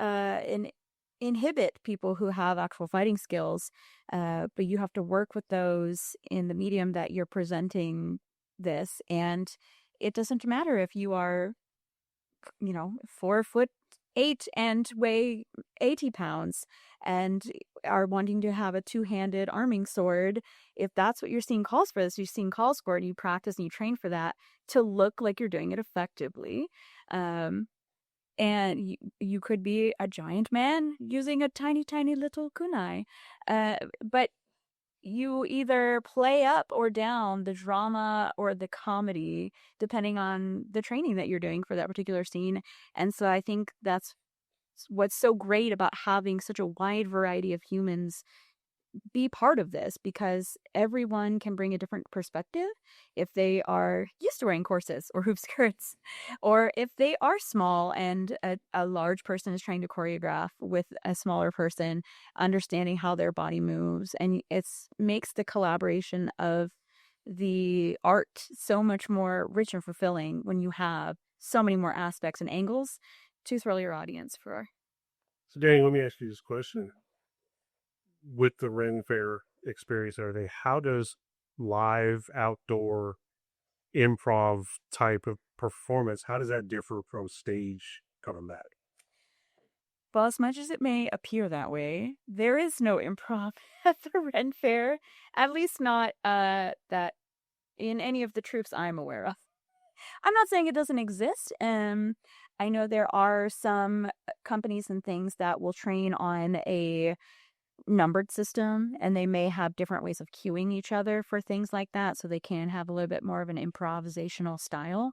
[SPEAKER 9] inhibit people who have actual fighting skills. But you have to work with those in the medium that you're presenting this. And it doesn't matter if you are, 4'8" 8 and weigh 80 pounds and are wanting to have a two-handed arming sword, if that's what your scene calls for, this your scene calls for, and you practice and you train for that to look like you're doing it effectively. And you could be a giant man using a tiny, tiny little kunai. But you either play up or down the drama or the comedy, depending on the training that you're doing for that particular scene. And so I think that's what's so great about having such a wide variety of humans be part of this, because everyone can bring a different perspective if they are used to wearing corsets or hoop skirts, or if they are small and a large person is trying to choreograph with a smaller person, understanding how their body moves. And it's makes the collaboration of the art so much more rich and fulfilling when you have so many more aspects and angles to thrill your audience for.
[SPEAKER 4] So, Danny, let me ask you this question. With the Ren Fair experience and everything, how does live outdoor improv type of performance, how does that differ from stage combat?
[SPEAKER 9] Well, as much as it may appear that way, there is no improv at the Ren Fair, at least not that in any of the troops I'm aware of. I'm not saying it doesn't exist. I know there are some companies and things that will train on a numbered system, and they may have different ways of cueing each other for things like that, so they can have a little bit more of an improvisational style.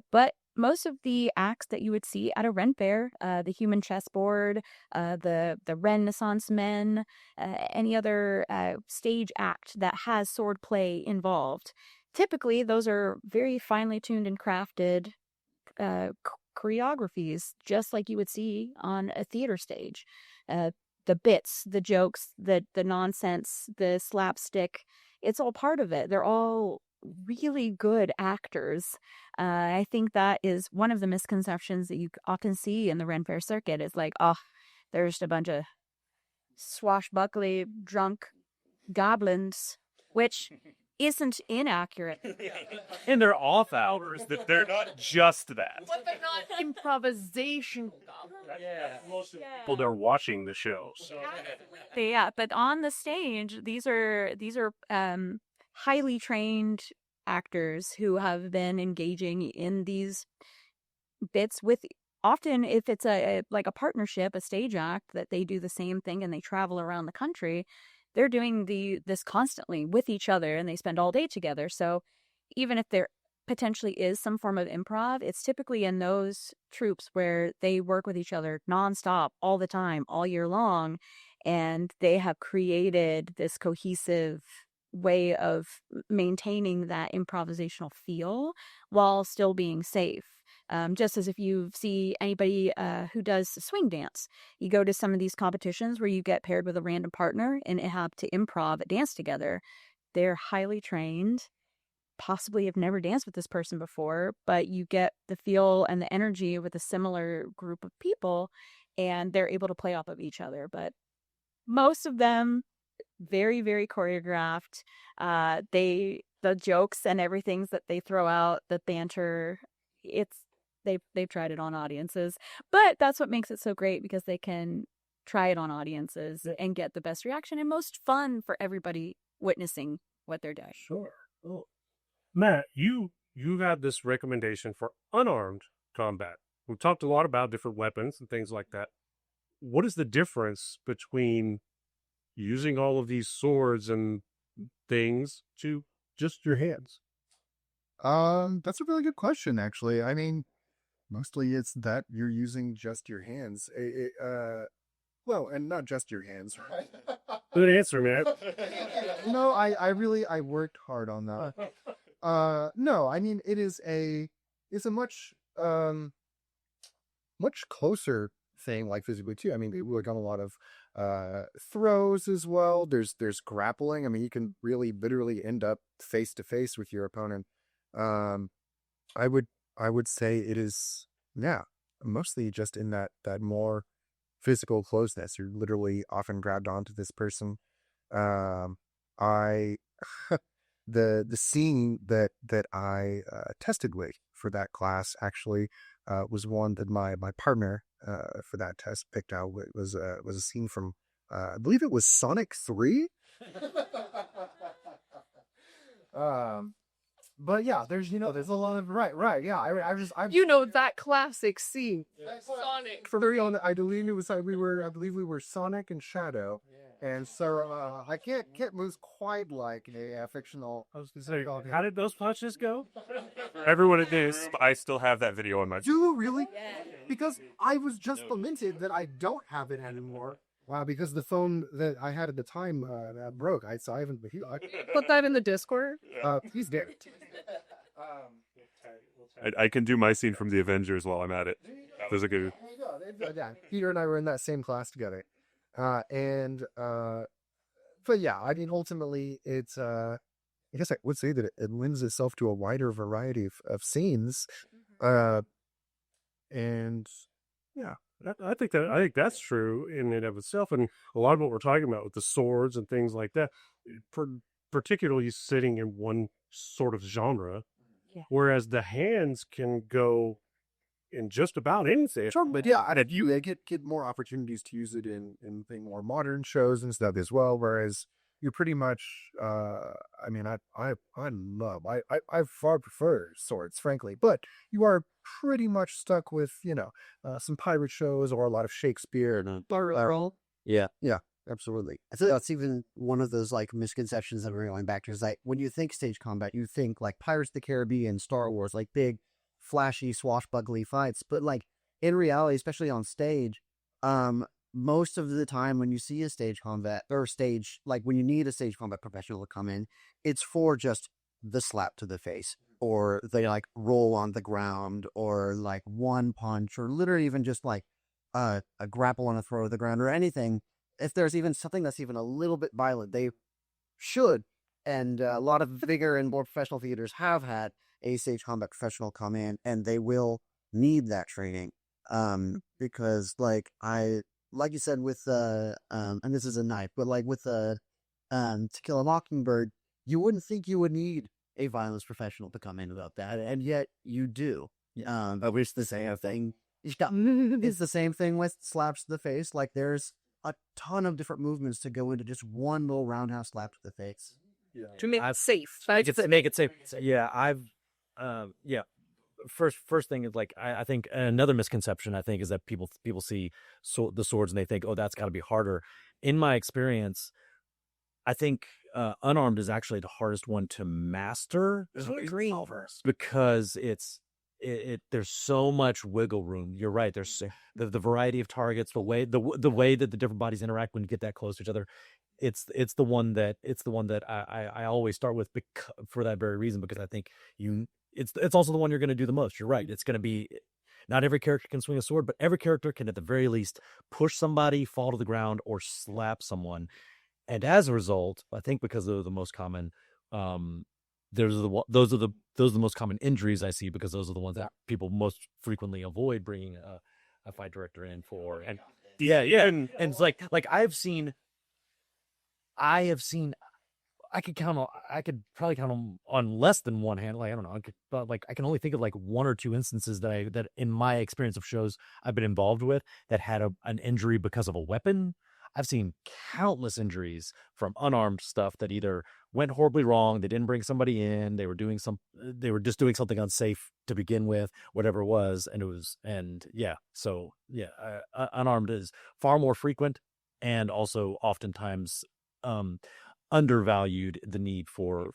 [SPEAKER 9] But most of the acts that you would see at a Ren Fair, the human chessboard, the Renaissance men, any other stage act that has sword play involved, typically those are very finely tuned and crafted choreographies, just like you would see on a theater stage. The bits, the jokes, the nonsense, the slapstick, it's all part of it. They're all really good actors. I think that is one of the misconceptions that you often see in the Ren Fair circuit. It's like, oh, there's just a bunch of swashbuckly, drunk goblins, which isn't inaccurate.
[SPEAKER 5] And they're off hours, that they're not just that.
[SPEAKER 6] But they're not improvisation.
[SPEAKER 5] Yeah.
[SPEAKER 4] Well, they're watching the show. So.
[SPEAKER 9] Yeah, but on the stage, these are highly trained actors who have been engaging in these bits with, often if it's like a partnership, a stage act, that they do the same thing and they travel around the country. They're doing this constantly with each other, and they spend all day together. So even if there potentially is some form of improv, it's typically in those troupes where they work with each other nonstop all the time, all year long, and they have created this cohesive way of maintaining that improvisational feel while still being safe. Just as if you see anybody who does swing dance, you go to some of these competitions where you get paired with a random partner and have to improv a dance together. They're highly trained, possibly have never danced with this person before, but you get the feel and the energy with a similar group of people, and they're able to play off of each other. But most of them, very, very choreographed. The jokes and everything that they throw out, the banter, they've tried it on audiences. But that's what makes it so great, because they can try it on audiences and get the best reaction and most fun for everybody witnessing what they're doing.
[SPEAKER 4] Sure. Oh. Matt, you got this recommendation for unarmed combat. We've talked a lot about different weapons and things like that. What is the difference between using all of these swords and things to just your hands?
[SPEAKER 7] That's a really good question, actually. I mean, mostly it's that you're using just your hands. Well, and not just your hands, right?
[SPEAKER 4] Good answer, man.
[SPEAKER 7] No, I worked hard on that. No, I mean, it's a much closer thing, like physically too. I mean, we work on a lot of throws as well. There's grappling. I mean, you can really literally end up face to face with your opponent. I would say it is, yeah, mostly just in that more physical closeness. You're literally often grabbed onto this person. I the scene that I tested with for that class, actually, was one that my partner for that test picked out. It was a scene from I believe it was Sonic 3. But yeah, there's a lot of right. Yeah, I
[SPEAKER 6] That classic scene. Sonic.
[SPEAKER 7] for very on. I believe it was we were Sonic and Shadow, and so I can't move quite like a fictional.
[SPEAKER 4] I was gonna say, how did those punches go? Everyone at this.
[SPEAKER 10] I still have that video on my.
[SPEAKER 7] Do you really? Because I was just lamented that I don't have it anymore. Wow, because the phone that I had at the time broke. I haven't.
[SPEAKER 6] Put that in the Discord.
[SPEAKER 7] He's dead.
[SPEAKER 10] I can do my scene from the Avengers while I'm at it. There's a good.
[SPEAKER 7] Yeah, Peter and I were in that same class together, but yeah, I mean, ultimately, it's I guess I would say that it lends itself to a wider variety of scenes, and yeah.
[SPEAKER 4] I think that's true in and of itself, and a lot of what we're talking about with the swords and things like that, particularly sitting in one sort of genre, whereas the hands can go in just about anything.
[SPEAKER 7] Sure, but yeah, and you get more opportunities to use it in more modern shows and stuff as well. Whereas you pretty much, I mean, I far prefer swords, frankly, but you are pretty much stuck with some pirate shows or a lot of Shakespeare and
[SPEAKER 8] Yeah, absolutely. I think that's even one of those like misconceptions that we're going back to. Is like when you think stage combat, you think like Pirates of the Caribbean, Star Wars, like big, flashy, swashbuckly fights. But like in reality, especially on stage, most of the time when you see a stage combat or like when you need a stage combat professional to come in, it's for just the slap to the face, or they like roll on the ground, or like one punch, or literally even just like a grapple on the throat of the ground, or anything. If there's even something that's even a little bit violent, they should. And a lot of bigger and more professional theaters have had a stage combat professional come in, and they will need that training. Because like you said with and this is a knife, but like with To Kill a Mockingbird, you wouldn't think you would need a violence professional to come in about that, and yet you do. But it's the same thing. It's the same thing with slaps to the face. Like there's a ton of different movements to go into just one little roundhouse slap to the face.
[SPEAKER 6] To make it safe.
[SPEAKER 5] Make it safe. Yeah, First thing is like I think another misconception I think is that people see the swords and they think, oh, that's got to be harder. In my experience, I think unarmed is actually the hardest one to master. Because there's so much wiggle room. You're right. There's the variety of targets, the way that the different bodies interact when you get that close to each other. It's the one that I always start with for that very reason, because I think it's also the one you're going to do the most. You're right. It's going to be, not every character can swing a sword, but every character can at the very least push somebody, fall to the ground, or slap someone. And as a result, I think because they're the most common, those are the most common injuries I see, because those are the ones that people most frequently avoid bringing a fight director in for. And and it's like I could probably count on less than one hand. Like I don't know, I can only think of like one or two instances that in my experience of shows I've been involved with that had an injury because of a weapon. I've seen countless injuries from unarmed stuff that either went horribly wrong, they didn't bring somebody in, they were just doing something unsafe to begin with, whatever it was, unarmed is far more frequent, and also oftentimes undervalued the need for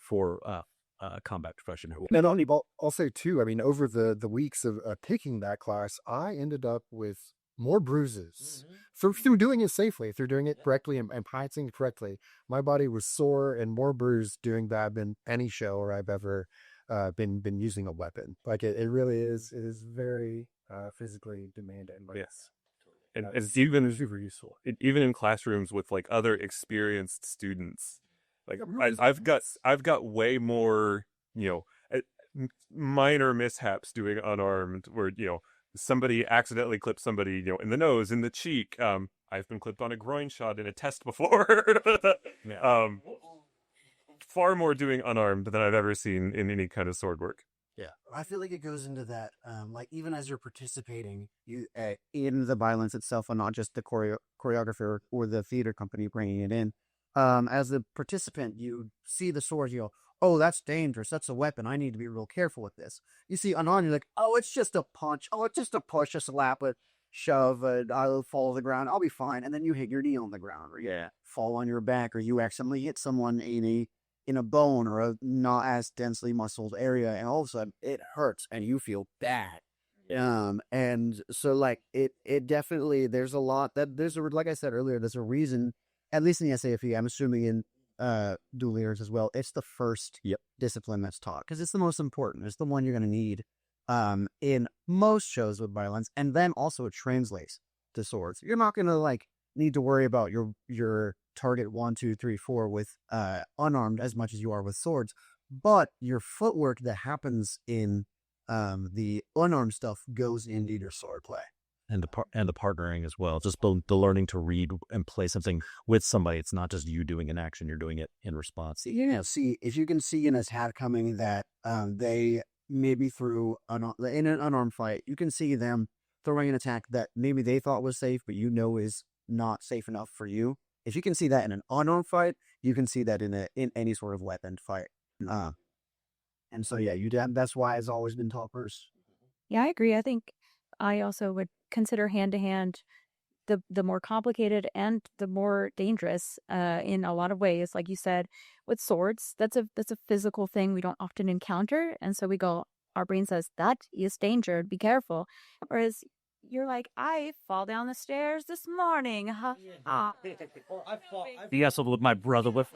[SPEAKER 5] combat profession.
[SPEAKER 7] And I'll say too, I mean, over the weeks of taking that class, I ended up with more bruises through doing it safely, through doing it correctly and practicing correctly. My body was sore and more bruised doing that than any show where I've ever been using a weapon. Like it really is. It is very physically demanding. Like,
[SPEAKER 10] yes. And it's even super useful. Even in classrooms with like other experienced students, like I've got way more, minor mishaps doing unarmed, where somebody accidentally clipped somebody, in the nose, in the cheek. I've been clipped on a groin shot in a test before. Far more doing unarmed than I've ever seen in any kind of sword work.
[SPEAKER 8] I feel like it goes into that, like even as you're participating, you in the violence itself, and not just the choreographer or the theater company bringing it in. As a participant, you see the sword, you go, "Oh, that's dangerous. That's a weapon. I need to be real careful with this." You see Anon, you're like, "Oh, it's just a punch. Oh, it's just a push, a slap, a shove. I'll fall to the ground. I'll be fine." And then you hit your knee on the ground, or you fall on your back, or you accidentally hit someone in a bone or a not as densely muscled area, and all of a sudden it hurts and you feel bad. And so like it definitely, there's a lot that like I said earlier, there's a reason, at least in the SAFE, I'm assuming in duelers as well, it's the first discipline that's taught because it's the most important. It's the one you're going to need in most shows with violence, and then also it translates to swords. You're not going to like need to worry about your target 1, 2, 3, 4 with unarmed as much as you are with swords, but your footwork that happens in the unarmed stuff goes into your sword play.
[SPEAKER 5] And the partnering as well, just the learning to read and play something with somebody. It's not just you doing an action; you're doing it in response.
[SPEAKER 8] Yeah, see, if you can see in a attack coming that they maybe through in an unarmed fight, you can see them throwing an attack that maybe they thought was safe, but you know is not safe enough for you. If you can see that in an unarmed fight, you can see that in any sort of weapon fight. And so that's why it's always been taught first.
[SPEAKER 9] Yeah, I agree. I think I also would consider hand-to-hand the more complicated and the more dangerous in a lot of ways. Like you said, with swords, that's a physical thing we don't often encounter. And so our brain says, that is danger, be careful. Whereas you're like, I fall down the stairs this morning.
[SPEAKER 5] You guys with my brother with.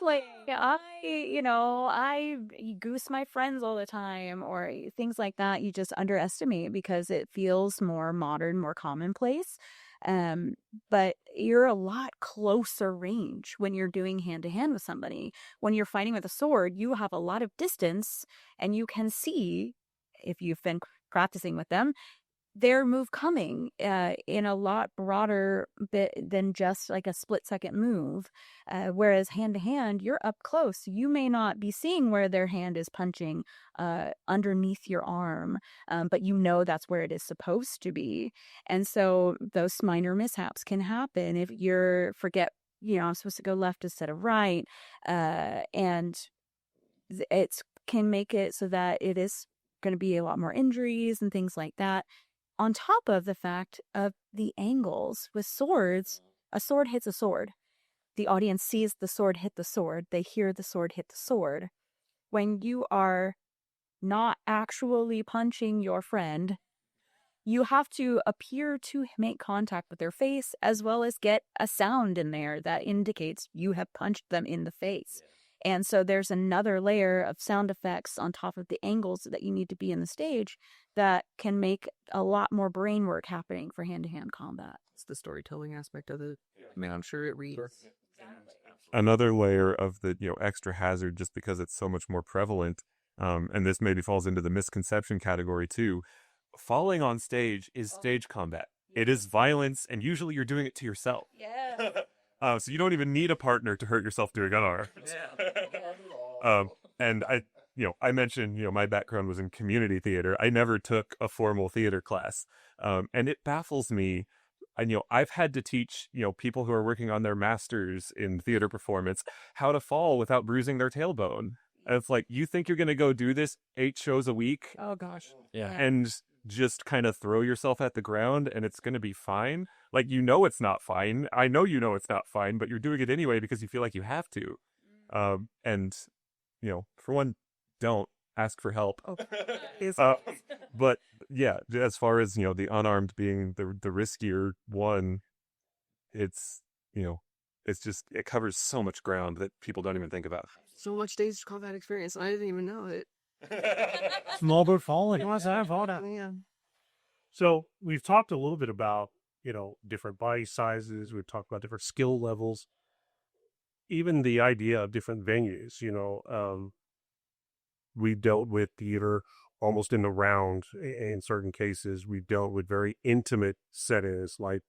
[SPEAKER 9] Like I goose my friends all the time, or things like that. You just underestimate because it feels more modern, more commonplace. But you're a lot closer range when you're doing hand to hand with somebody. When you're fighting with a sword, you have a lot of distance, and you can see, if you've been practicing with them, their move coming in a lot broader bit than just like a split-second move. Whereas hand-to-hand, you're up close. You may not be seeing where their hand is punching underneath your arm, but you know that's where it is supposed to be. And so those minor mishaps can happen if you forget, I'm supposed to go left instead of right. And it can make it so that it is going to be a lot more injuries and things like that. On top of the fact of the angles with swords, a sword hits a sword. The audience sees the sword hit the sword. They hear the sword hit the sword. When you are not actually punching your friend, you have to appear to make contact with their face, as well as get a sound in there that indicates you have punched them in the face. And so there's another layer of sound effects on top of the angles that you need to be in the stage that can make a lot more brain work happening for hand-to-hand combat.
[SPEAKER 6] It's the storytelling aspect of it. I mean, I'm sure it reads.
[SPEAKER 10] Another layer of the extra hazard, just because it's so much more prevalent, and this maybe falls into the misconception category too. Falling on stage is stage combat. It is violence, and usually you're doing it to yourself.
[SPEAKER 9] Yeah.
[SPEAKER 10] So you don't even need a partner to hurt yourself doing unarmed. And I mentioned, my background was in community theater. I never took a formal theater class. And it baffles me. I've had to teach, people who are working on their masters in theater performance how to fall without bruising their tailbone. And it's like, you think you're going to go do this 8 shows a week?
[SPEAKER 6] Oh, gosh.
[SPEAKER 5] Yeah.
[SPEAKER 10] And just kind of throw yourself at the ground and it's going to be fine. Like, it's not fine. I know it's not fine, but you're doing it anyway because you feel like you have to. And, for one, don't ask for help. But yeah, as far as, the unarmed being the riskier one, it's, it covers so much ground that people don't even think about.
[SPEAKER 6] So much stage combat experience. I didn't even know it.
[SPEAKER 5] Small bird falling.
[SPEAKER 6] Yeah.
[SPEAKER 4] So we've talked a little bit about, different body sizes. We've talked about different skill levels. Even the idea of different venues, we dealt with theater almost in the round in certain cases. We've dealt with very intimate settings like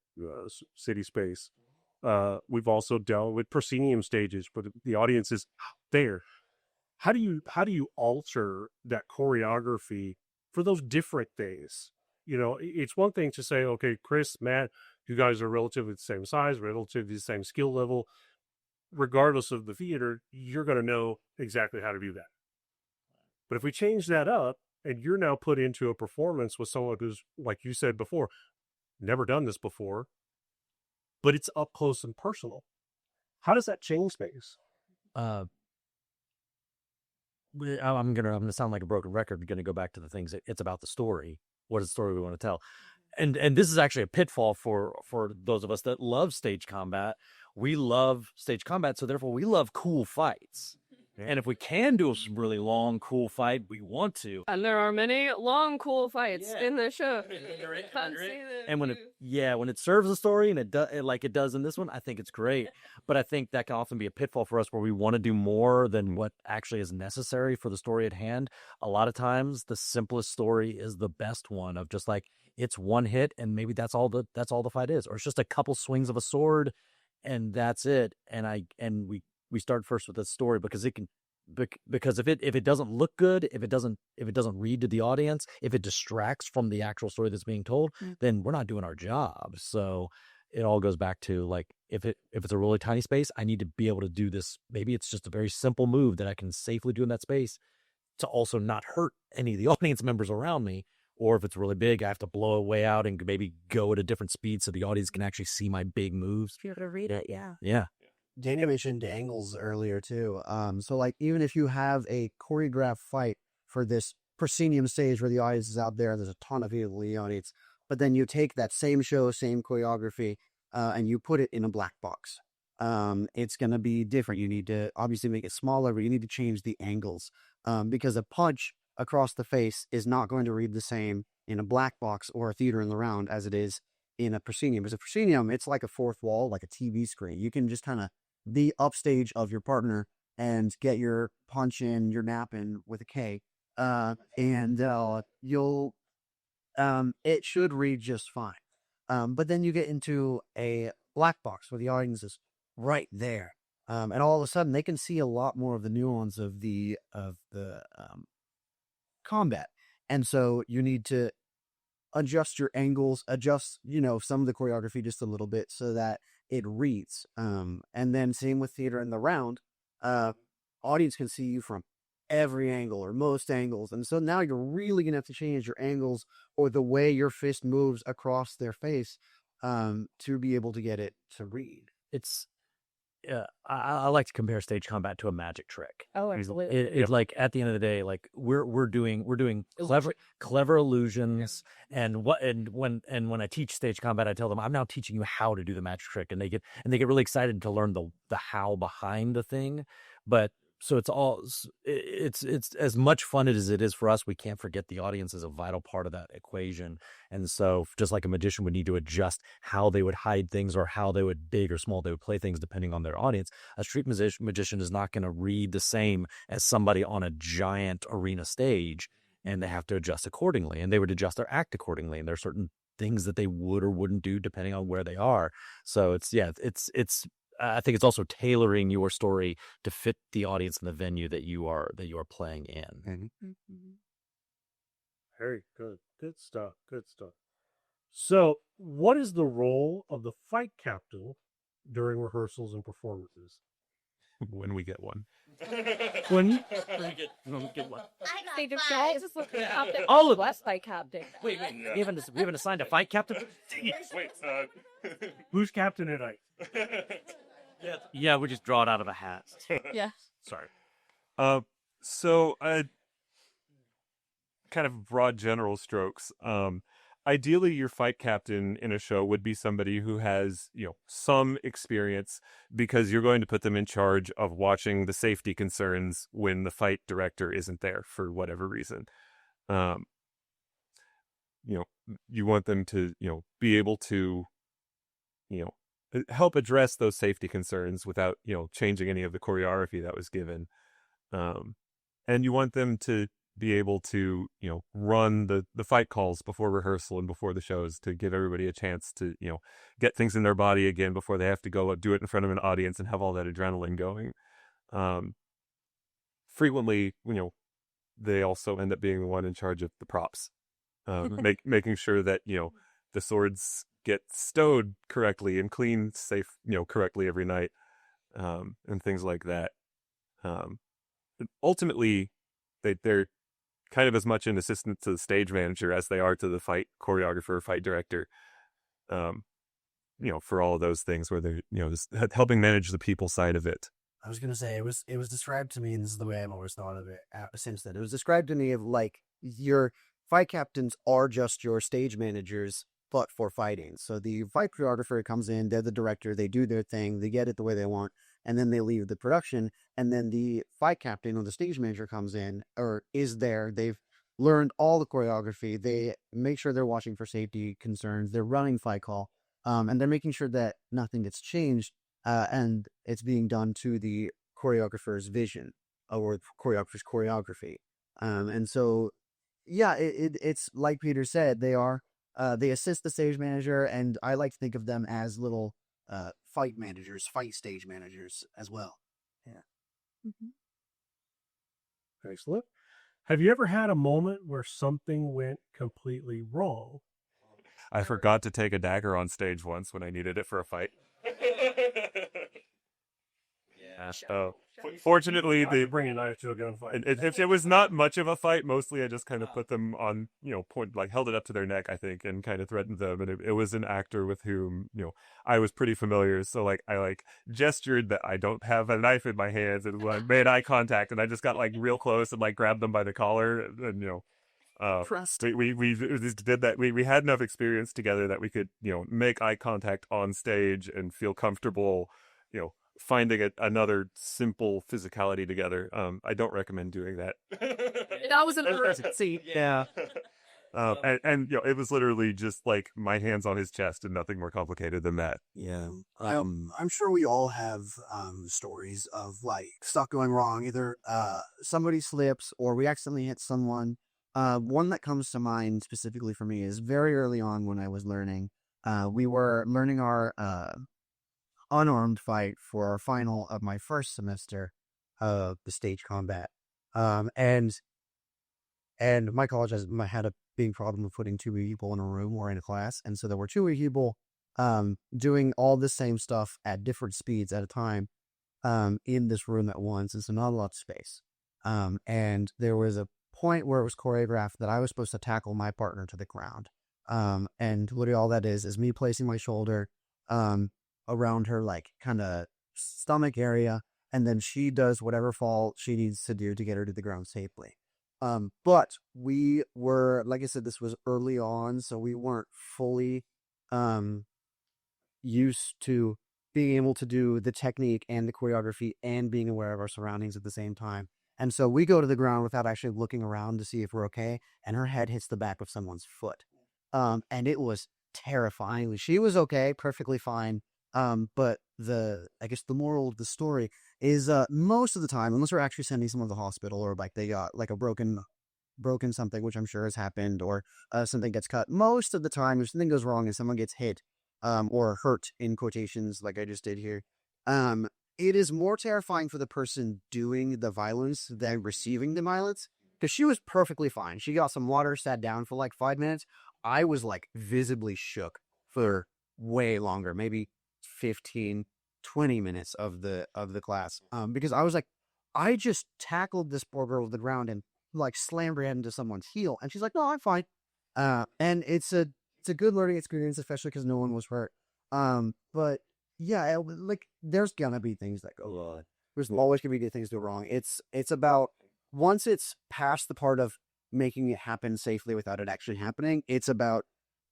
[SPEAKER 4] city space. We've also dealt with proscenium stages, but the audience is there. how do you alter that choreography for those different days? You know, it's one thing to say, okay, Chris, Matt, you guys are relatively the same size, relatively the same skill level. Regardless of the theater, you're going to know exactly how to do that. But if we change that up and you're now put into a performance with someone who's, like you said before, never done this before, but it's up close and personal, how does that change things?
[SPEAKER 5] I'm gonna sound like a broken record. We're gonna go back to the things. It's about the story. What is the story we want to tell? And this is actually a pitfall for those of us that love stage combat. We love stage combat, so therefore we love cool fights. And if we can do some really long, cool fight, we want to.
[SPEAKER 6] And there are many long, cool fights in the show.
[SPEAKER 5] And when it serves the story and it does in this one, I think it's great. But I think that can often be a pitfall for us where we want to do more than what actually is necessary for the story at hand. A lot of times, the simplest story is the best one. Of just like, it's one hit, and maybe that's all the fight is, or it's just a couple swings of a sword, and that's it. And we start first with the story because if it doesn't look good, if it doesn't read to the audience, if it distracts from the actual story that's being told, then we're not doing our job. So it all goes back to, like, if it's a really tiny space, I need to be able to do this. Maybe it's just a very simple move that I can safely do in that space to also not hurt any of the audience members around me. Or if it's really big, I have to blow a way out and maybe go at a different speed so the audience can actually see my big moves.
[SPEAKER 9] Be able to read it, yeah.
[SPEAKER 5] Yeah.
[SPEAKER 8] Daniel mentioned angles earlier too. So like, even if you have a choreographed fight for this proscenium stage where the audience is out there, there's a ton of people in the audience, but then you take that same show, same choreography, and you put it in a black box. It's going to be different. You need to obviously make it smaller, but you need to change the angles, because a punch across the face is not going to read the same in a black box or a theater in the round as it is in a proscenium. As a proscenium, it's like a fourth wall, like a TV screen. You can just kind of be upstage of your partner and get your punch in, your nap in with a K, and it should read just fine. But then you get into a black box where the audience is right there, and all of a sudden they can see a lot more of the nuance of the combat, and so you need to adjust your angles, adjust some of the choreography just a little bit so that it reads. And then same with theater in the round, audience can see you from every angle or most angles, and so now you're really gonna have to change your angles or the way your fist moves across their face to be able to get it to read.
[SPEAKER 5] It's I like to compare stage combat to a magic trick.
[SPEAKER 6] Oh, absolutely.
[SPEAKER 5] It's like, at the end of the day, like we're doing clever illusions, and when I teach stage combat, I tell them I'm now teaching you how to do the magic trick, and they get really excited to learn the how behind the thing. But so it's as much fun as it is for us. We can't forget the audience is a vital part of that equation. And so just like a magician would need to adjust how they would hide things or how they would big or small they would play things depending on their audience, a street magician is not going to read the same as somebody on a giant arena stage, and they have to adjust accordingly, and they would adjust their act accordingly. And there are certain things that they would or wouldn't do depending on where they are. So it's I think it's also tailoring your story to fit the audience and the venue that you are playing in.
[SPEAKER 4] Very good. Good stuff. So, what is the role of the fight captain during rehearsals and performances?
[SPEAKER 10] When we get one.
[SPEAKER 5] When we get one.
[SPEAKER 6] They just guys just look at
[SPEAKER 5] All of
[SPEAKER 6] us by captain.
[SPEAKER 5] Wait. We haven't assigned a fight captain.
[SPEAKER 10] Wait,
[SPEAKER 4] Who's captain tonight?
[SPEAKER 5] Yeah, we just draw it out of a hat.
[SPEAKER 9] Yeah.
[SPEAKER 10] Sorry. So, kind of broad general strokes. Ideally, your fight captain in a show would be somebody who has, some experience, because you're going to put them in charge of watching the safety concerns when the fight director isn't there for whatever reason. You want them to, be able to, help address those safety concerns without, changing any of the choreography that was given. And you want them to be able to, run the fight calls before rehearsal and before the shows to give everybody a chance to, get things in their body again before they have to go do it in front of an audience and have all that adrenaline going. frequently, they also end up being the one in charge of the props, making sure that, the swords get stowed correctly and cleaned safe, correctly every night, and things like that. Ultimately, they're kind of as much an assistant to the stage manager as they are to the fight choreographer, fight director, for all of those things where they're, just helping manage the people side of it.
[SPEAKER 8] I was gonna say it was described to me, and this is the way I've always thought of it since then. It was described to me of like your fight captains are just your stage managers, but for fighting. So the fight choreographer comes in, they're the director, they do their thing, they get it the way they want, and then they leave the production. And then the fight captain or the stage manager comes in or is there. They've learned all the choreography. They make sure they're watching for safety concerns. They're running fight call, and they're making sure that nothing gets changed. And it's being done to the choreographer's vision or choreographer's choreography. And so, yeah, it's like Peter said, they assist the stage manager, and I like to think of them as little fight managers, fight stage managers as well. Yeah.
[SPEAKER 6] Mm-hmm.
[SPEAKER 4] Excellent. Have you ever had a moment where something went completely wrong?
[SPEAKER 10] I forgot to take a dagger on stage once when I needed it for a fight. Yeah. Fortunately,
[SPEAKER 4] they bring a knife to a gunfight.
[SPEAKER 10] It was not much of a fight. Mostly, I just kind of put them on, point, like held it up to their neck, I think, and kind of threatened them. And it was an actor with whom, I was pretty familiar. So like, I gestured that I don't have a knife in my hands, and made eye contact, and I just got like real close and like grabbed them by the collar, and we did that. We had enough experience together that we could, make eye contact on stage and feel comfortable, finding another simple physicality together. I don't recommend doing that.
[SPEAKER 6] That was an emergency.
[SPEAKER 8] Yeah.
[SPEAKER 10] And it was literally just like my hands on his chest and nothing more complicated than that.
[SPEAKER 8] Yeah. I'm sure we all have stories of like stuff going wrong. Either somebody slips or we accidentally hit someone. One that comes to mind specifically for me is very early on when I was learning. We were learning our unarmed fight for our final of my first semester of the stage combat. And my college had a big problem with putting two people in a room or in a class. And so there were two people doing all the same stuff at different speeds at a time in this room at once. And so not a lot of space. And there was a point where it was choreographed that I was supposed to tackle my partner to the ground. And literally all that is me placing my shoulder around her, like kind of stomach area, and then she does whatever fall she needs to do to get her to the ground safely. But we were, like I said, this was early on, so we weren't fully used to being able to do the technique and the choreography and being aware of our surroundings at the same time. And so we go to the ground without actually looking around to see if we're okay, and her head hits the back of someone's foot. And it was terrifying. She was okay, perfectly fine. But I guess the moral of the story is, most of the time, unless we're actually sending someone to the hospital or like they got like a broken something, which I'm sure has happened, or something gets cut, most of the time if something goes wrong and someone gets hit, or hurt in quotations, like I just did here, it is more terrifying for the person doing the violence than receiving the violence, because she was perfectly fine. She got some water, sat down for like 5 minutes. I was like visibly shook for way longer, maybe 15, 20 minutes of the class, because I was like, I just tackled this poor girl to the ground and like slammed her head into someone's heel, and she's like, no, I'm fine. And it's a good learning experience, especially because no one was hurt. But yeah, like there's gonna be things that go wrong. There's always gonna be things go wrong. It's about, once it's past the part of making it happen safely without it actually happening, it's about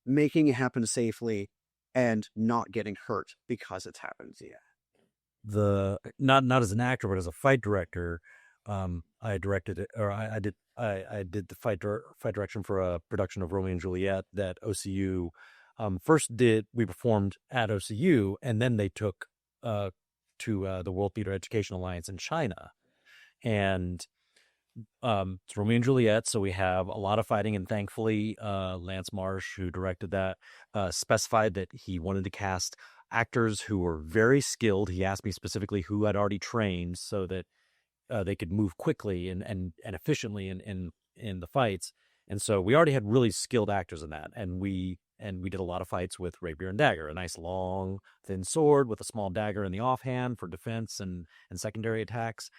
[SPEAKER 8] making it happen safely and not getting hurt because it's happened. Yeah.
[SPEAKER 5] Not as an actor, but as a fight director, I directed it, or I did the fight direction for a production of Romeo and Juliet that OCU we performed at OCU, and then they took to the World Theater Education Alliance in China, and it's Romeo and Juliet, so we have a lot of fighting, and thankfully Lance Marsh, who directed that, specified that he wanted to cast actors who were very skilled. He asked me specifically who I'd already trained so that they could move quickly and efficiently in the fights. And so we already had really skilled actors in that, and we did a lot of fights with rapier and dagger, a nice long thin sword with a small dagger in the offhand for defense and secondary attacks.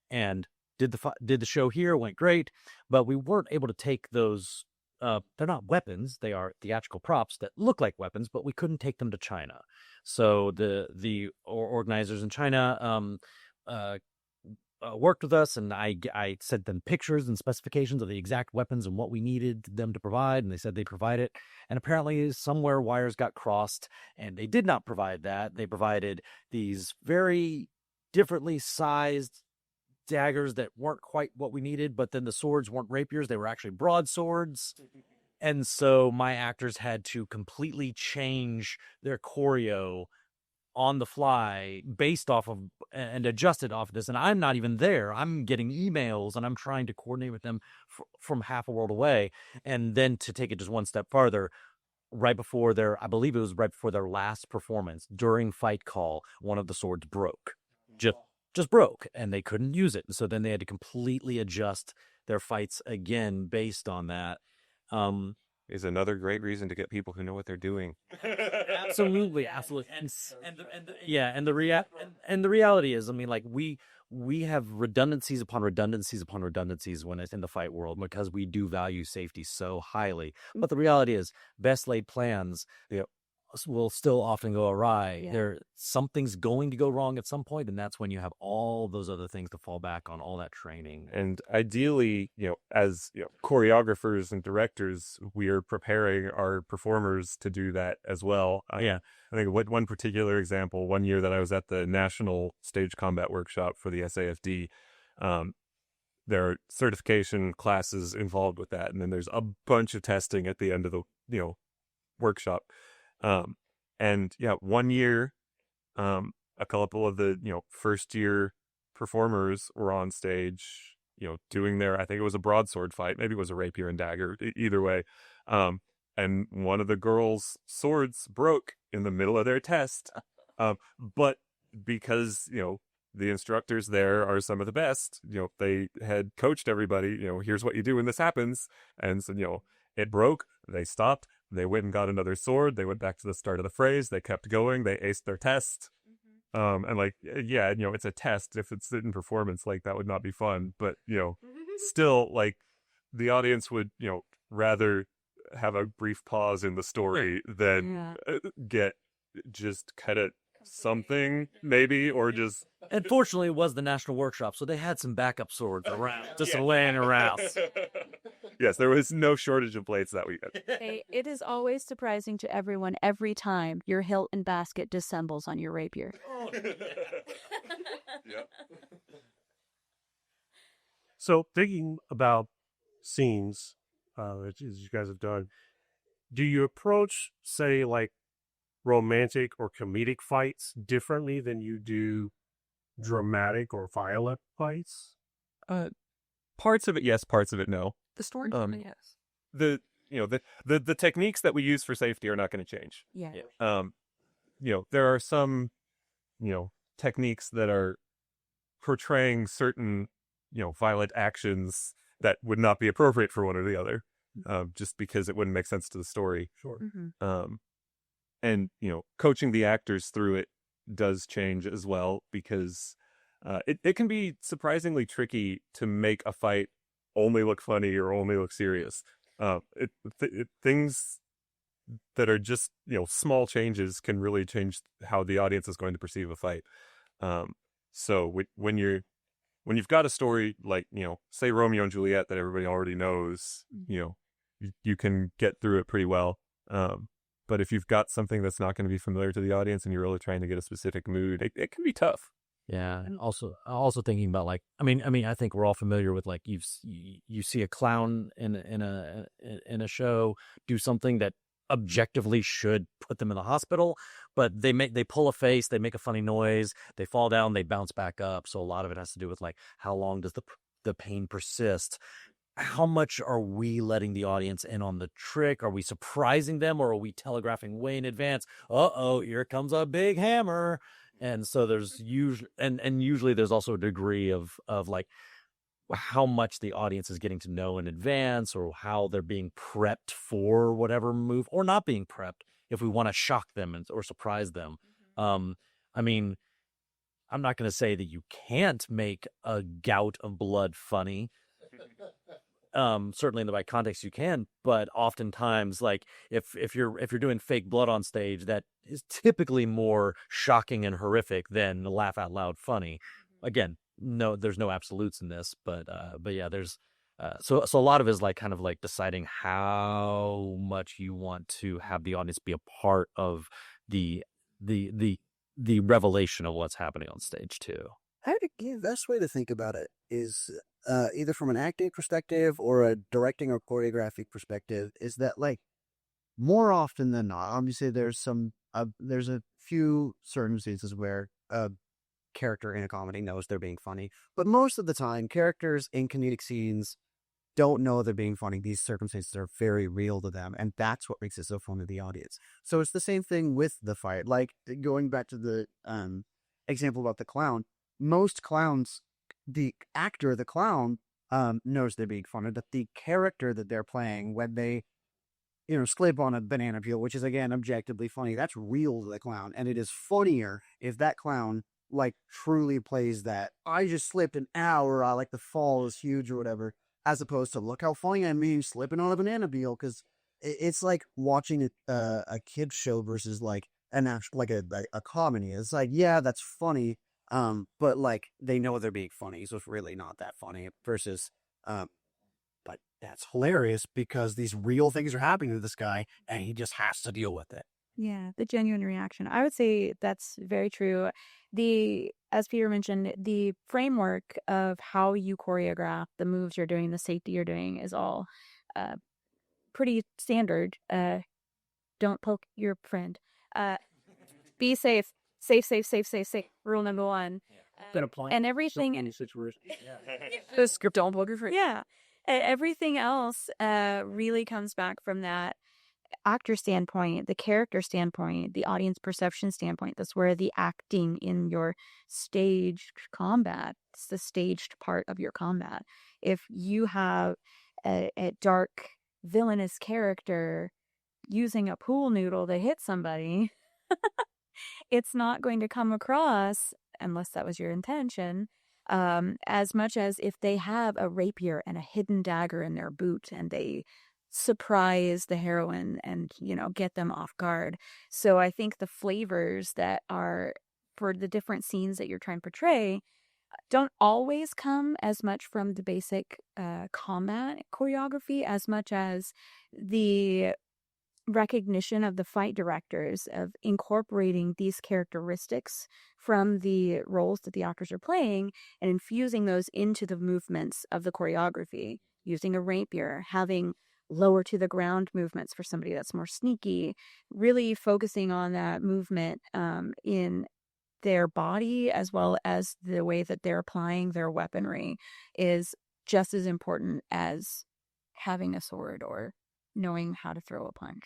[SPEAKER 5] And did the show here, went great, but we weren't able to take those. They're not weapons; they are theatrical props that look like weapons, but we couldn't take them to China. So the organizers in China worked with us, and I sent them pictures and specifications of the exact weapons and what we needed them to provide, and they said they'd provide it. And apparently somewhere wires got crossed, and they did not provide that. They provided these very differently sized daggers that weren't quite what we needed, but then the swords weren't rapiers. They were actually broadswords. And so my actors had to completely change their choreo on the fly based off of and adjusted off of this. And I'm not even there. I'm getting emails and I'm trying to coordinate with them from half a world away. And then to take it just one step farther, I believe it was right before their last performance, during fight call, one of the swords broke. Just broke, and they couldn't use it. And so then they had to completely adjust their fights again based on that.
[SPEAKER 10] Is another great reason to get people who know what they're doing.
[SPEAKER 5] Absolutely. And the reality is, I mean, like we have redundancies upon redundancies upon redundancies when it's in the fight world, because we do value safety so highly. But the reality is, best laid plans, will still often go awry.
[SPEAKER 9] Yeah.
[SPEAKER 5] Something's going to go wrong at some point, and that's when you have all those other things to fall back on, all that training.
[SPEAKER 10] And ideally, as choreographers and directors, we are preparing our performers to do that as well. I think one particular example, one year that I was at the National Stage Combat Workshop for the SAFD, there are certification classes involved with that, and then there's a bunch of testing at the end of the workshop. And 1 year, a couple of the, first year performers were on stage, doing I think it was a broadsword fight. Maybe it was a rapier and dagger, either way. And one of the girls' swords broke in the middle of their test. But because, the instructors there are some of the best, they had coached everybody, here's what you do when this happens. And so, it broke, they stopped. They went and got another sword. They went back to the start of the phrase. They kept going. They aced their test. And it's a test. If it's in performance, that would not be fun. But, still, the audience would, rather have a brief pause in the story than get just cut at something, maybe, or just...
[SPEAKER 5] And fortunately, it was the National Workshop, so they had some backup swords around, just laying around.
[SPEAKER 10] Yes, there was no shortage of blades that weekend.
[SPEAKER 9] Hey, it is always surprising to everyone every time your hilt and basket dissembles on your rapier.
[SPEAKER 10] Yep.
[SPEAKER 4] So thinking about scenes that you guys have done, do you approach, say, romantic or comedic fights differently than you do dramatic or violent fights?
[SPEAKER 10] Parts of it, yes. Parts of it, no.
[SPEAKER 6] The story, yes.
[SPEAKER 10] The techniques that we use for safety are not going to change.
[SPEAKER 9] Yeah.
[SPEAKER 10] There are some, techniques that are portraying certain, violent actions that would not be appropriate for one or the other, just because it wouldn't make sense to the story.
[SPEAKER 4] Sure.
[SPEAKER 9] Mm-hmm.
[SPEAKER 10] And, coaching the actors through it does change as well, because it can be surprisingly tricky to make a fight only look funny or only look serious. Things that are just, small changes can really change how the audience is going to perceive a fight. So when you've got a story like, say Romeo and Juliet that everybody already knows, you can get through it pretty well. But if you've got something that's not going to be familiar to the audience and you're really trying to get a specific mood, it can be tough.
[SPEAKER 5] Yeah, and also thinking about I think we're all familiar with you see a clown in a show do something that objectively should put them in the hospital, but they pull a face, they make a funny noise, they fall down, they bounce back up. So a lot of it has to do with how long does the pain persist? How much are we letting the audience in on the trick? Are we surprising them, or are we telegraphing way in advance? Here comes a big hammer. And so there's usually there's also a degree of like how much the audience is getting to know in advance, or how they're being prepped for whatever move, or not being prepped if we want to shock them or surprise them. I mean, I'm not going to say that you can't make a gout of blood funny. Certainly in the right context you can, but oftentimes, like if you're doing fake blood on stage, that is typically more shocking and horrific than laugh out loud funny. Again, no, there's no absolutes in this, but yeah, there's so a lot of it is like kind of like deciding how much you want to have the audience be a part of the revelation of what's happening on stage too.
[SPEAKER 8] I think the best way to think about it is either from an acting perspective or a directing or choreographic perspective, is that like more often than not, obviously there's a few circumstances where a character in a comedy knows they're being funny, but most of the time characters in comedic scenes don't know they're being funny. These circumstances are very real to them, and that's what makes it so fun to the audience. So it's the same thing with the fight. Like going back to the example about the clown, most clowns, the actor, the clown, knows they're being funny, but the character that they're playing when they, slip on a banana peel, which is again objectively funny, that's real to the clown, and it is funnier if that clown like truly plays that. I just slipped an ow, or I like the fall is huge or whatever, as opposed to look how funny I'm being slipping on a banana peel, because it's like watching a kid's show versus like a comedy. It's like, yeah, that's funny. But like they know they're being funny, so it's really not that funny. Versus, but that's hilarious because these real things are happening to this guy, and he just has to deal with it.
[SPEAKER 9] Yeah, the genuine reaction. I would say that's very true. As Peter mentioned, the framework of how you choreograph the moves you're doing, the safety you're doing, is all pretty standard. Don't poke your friend. Be safe. Safe. Rule number one.
[SPEAKER 4] Been applying
[SPEAKER 9] and everything.
[SPEAKER 4] Any situation.
[SPEAKER 6] The script don't poke your friend.
[SPEAKER 9] Yeah. Everything else really comes back from that actor standpoint, the character standpoint, the audience perception standpoint. That's where the acting in your staged combat, it's the staged part of your combat. If you have a dark villainous character using a pool noodle to hit somebody, it's not going to come across, unless that was your intention, as much as if they have a rapier and a hidden dagger in their boot and they surprise the heroine and, get them off guard. So I think the flavors that are for the different scenes that you're trying to portray don't always come as much from the basic combat choreography as much as the recognition of the fight directors of incorporating these characteristics from the roles that the actors are playing and infusing those into the movements of the choreography, using a rapier, having lower to the ground movements for somebody that's more sneaky, really focusing on that movement in their body as well as the way that they're applying their weaponry is just as important as having a sword or knowing how to throw a punch.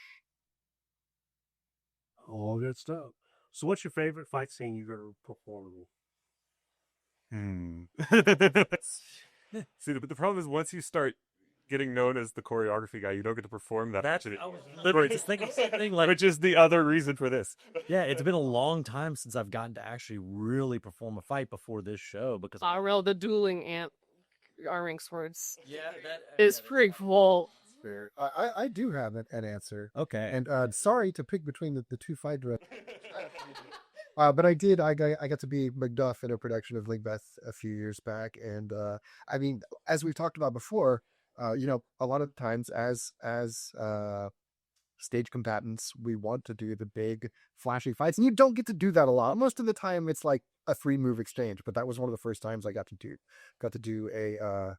[SPEAKER 4] All good stuff. So what's your favorite fight scene you've ever performed?
[SPEAKER 10] See, the problem is once you start getting known as the choreography guy, you don't get to perform that.
[SPEAKER 5] I was literally just thinking something like,
[SPEAKER 10] which is the other reason for this.
[SPEAKER 5] Yeah, it's been a long time since I've gotten to actually really perform a fight before this show because
[SPEAKER 6] The dueling arming swords.
[SPEAKER 5] Yeah,
[SPEAKER 6] is pretty cool.
[SPEAKER 7] Fair. I do have an answer.
[SPEAKER 5] Okay.
[SPEAKER 7] And sorry to pick between the two fight directors. But I got to be Macduff in a production of Macbeth a few years back. And I mean, as we've talked about before, a lot of times as stage combatants, we want to do the big flashy fights, and you don't get to do that a lot. Most of the time it's like a 3-move exchange, but that was one of the first times I got to do a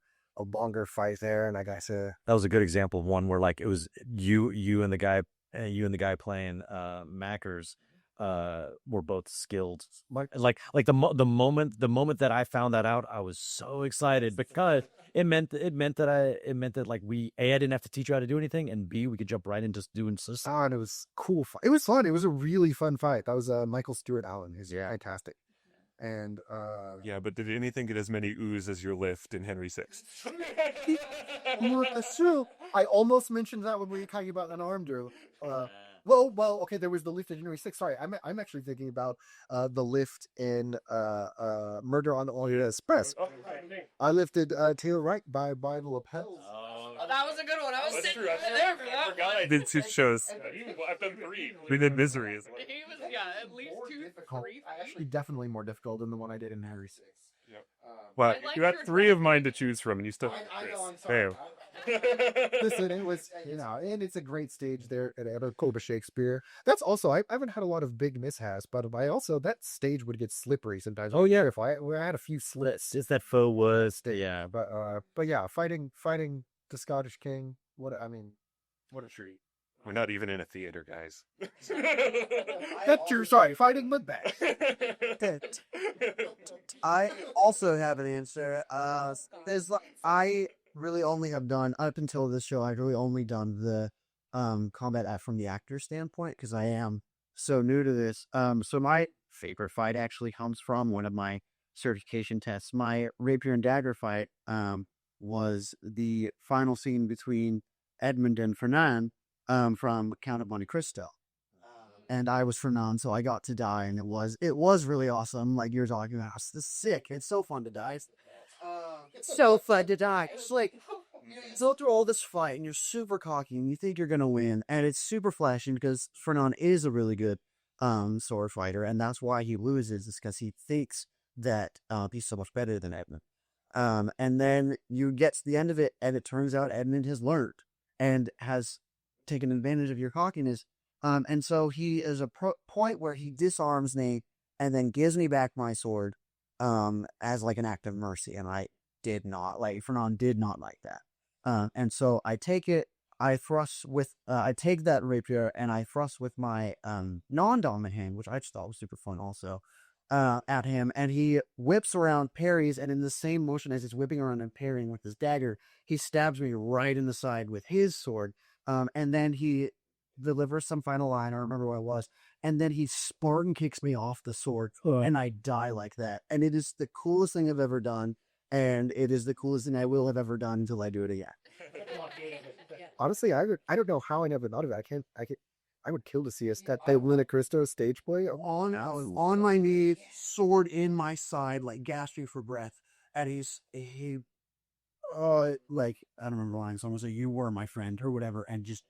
[SPEAKER 7] longer fight there, and I got to.
[SPEAKER 5] That was a good example of one where like it was you and the guy playing Mackers were both skilled. Like the moment that I found that out, I was so excited because it meant that like I didn't have to teach you how to do anything, and B, we could jump right into doing stuff.
[SPEAKER 7] And it was cool. It was fun. It was a really fun fight. That was Michael Stewart Allen. He's fantastic. And
[SPEAKER 10] yeah, but did anything get as many oohs as your lift in Henry VI?
[SPEAKER 7] That's true. I almost mentioned that when we were talking about unarmed earlier. Well, okay, there was the lift in Henry VI. Sorry, I'm actually thinking about the lift in Murder on the Orient Express. I lifted Taylor Wright by the lapels.
[SPEAKER 6] Oh, that was a good one. I was sitting right there for that.
[SPEAKER 10] I forgot I did 2 shows. I've done 3. We did Misery as well.
[SPEAKER 6] He was, at least 2, 3.
[SPEAKER 7] Actually, definitely more difficult than the one I did in Henry VI.
[SPEAKER 10] Yep. Well, you had 3 of mine to choose from, and you still.
[SPEAKER 7] I know, I'm sorry. Listen, it was, and it's a great stage there at Anacoba Shakespeare. That's also, I haven't had a lot of big mishaps, but that stage would get slippery sometimes. Oh yeah, if I had a few slips.
[SPEAKER 5] It's that faux was.
[SPEAKER 7] Yeah, but yeah, fighting the Scottish King. What a treat.
[SPEAKER 10] We're not even in a theater, guys.
[SPEAKER 7] That's true. Sorry, fighting Macbeth.
[SPEAKER 8] I also have an answer. I really only have done, up until this show, I've really only done the combat from the actor standpoint because I am so new to this. So my favorite fight actually comes from one of my certification tests. My rapier and dagger fight was the final scene between Edmund and Fernand from Count of Monte Cristo. And I was Fernand, so I got to die, and it was really awesome. Like you're talking about, it's sick. It's so fun to die. It's so fun to die. It's like you go through all this fight, and you're super cocky, and you think you're gonna win, and it's super flashing because Fernand is a really good sword fighter, and that's why he loses. Is because he thinks that he's so much better than Edmund. And then you get to the end of it, and it turns out Edmund has learned and has taken advantage of your cockiness. And so he is a point where he disarms me and then gives me back my sword as like an act of mercy. And I did not like, Fernand did not like that. And so I take it, I take that rapier and I thrust with my non-dominant hand, which I just thought was super fun also, at him. And he whips around, parries, and in the same motion as he's whipping around and parrying with his dagger, he stabs me right in the side with his sword. And then he delivers some final line, I don't remember what it was, and then he Spartan kicks me off the sword, and I die like that. And it is the coolest thing I've ever done, and it is the coolest thing I will have ever done until I do it again.
[SPEAKER 7] Honestly, I don't know how I never thought of it. I would kill to see that Monte Cristo stage play.
[SPEAKER 8] On my knees, sword in my side, like gasping for breath, and like, I don't remember lying, so I'm gonna say, "You were my friend," or whatever, and just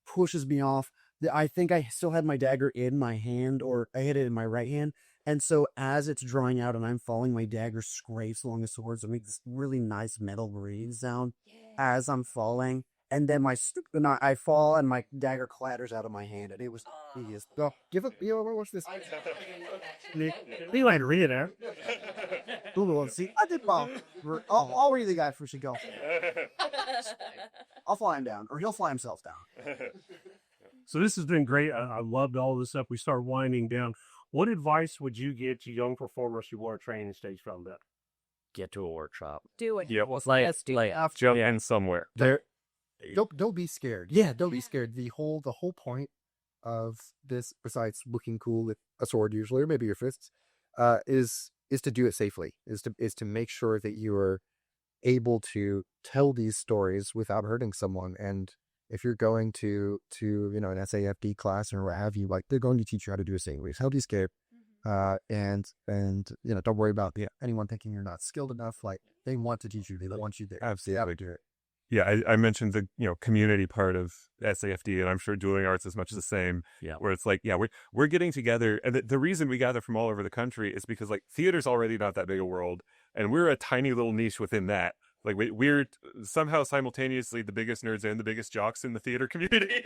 [SPEAKER 8] pushes me off. I think I still had my dagger in my hand, or I had it in my right hand, and so as it's drawing out and I'm falling, my dagger scrapes along the sword, so it makes this really nice metal breathing sound as I'm falling, and then I fall and my dagger clatters out of my hand, and it was hideous.
[SPEAKER 7] Oh, what's this?
[SPEAKER 4] We like read it there.
[SPEAKER 8] See, I did well. I'll read the guy before she go. I'll fly him down, or he'll fly himself down.
[SPEAKER 4] So this has been great. I loved all this stuff. We start winding down. What advice would you give to young performers who are training stage combat?
[SPEAKER 5] Get to a workshop.
[SPEAKER 9] Do it.
[SPEAKER 10] Yeah, well,
[SPEAKER 7] Jump
[SPEAKER 10] in somewhere.
[SPEAKER 7] Don't be scared. Yeah, don't be scared. The whole point of this, besides looking cool with a sword usually, or maybe your fists, is to do it safely. Is to make sure that you are able to tell these stories without hurting someone. And if you're going to an SAFD class or what have you, like, they're going to teach you how to do it safely. How do you escape? And don't worry about anyone thinking you're not skilled enough. Like, they want to teach you. They want you there.
[SPEAKER 10] Absolutely. Do it. Yeah, I mentioned the community part of SAFD, and I'm sure Dueling Arts is much the same. Yeah, where it's like, we're getting together, and the reason we gather from all over the country is because, like, theater's already not that big a world, and we're a tiny little niche within that. Like, we're somehow simultaneously the biggest nerds and the biggest jocks in the theater community.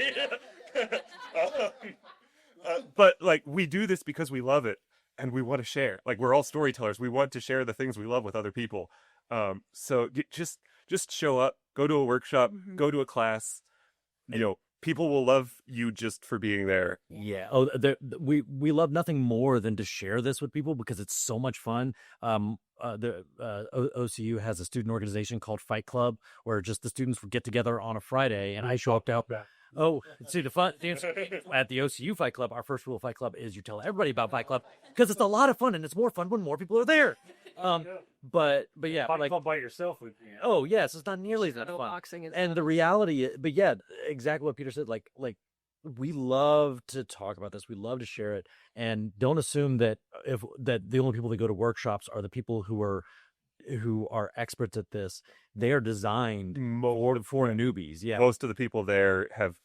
[SPEAKER 10] But like, we do this because we love it and we want to share. Like, we're all storytellers. We want to share the things we love with other people. So just show up, go to a workshop, go to a class, people will love you just for being there.
[SPEAKER 5] Yeah. Oh, we love nothing more than to share this with people because it's so much fun. OCU has a student organization called Fight Club where just the students would get together on a Friday, and I show up to Oh, see, the fun at the OCU Fight Club, our first rule of Fight Club is you tell everybody about Fight Club because it's a lot of fun and it's more fun when more people are there. But yeah,
[SPEAKER 4] Fight
[SPEAKER 5] like
[SPEAKER 4] Club by yourself would be.
[SPEAKER 5] oh yes, it's not nearly that fun.
[SPEAKER 6] Boxing is
[SPEAKER 5] And the reality, but yeah, exactly what Peter said. Like we love to talk about this. We love to share it, and don't assume that that the only people that go to workshops are the people who are experts at this. They are designed for newbies. Yeah.
[SPEAKER 10] Most of the people there have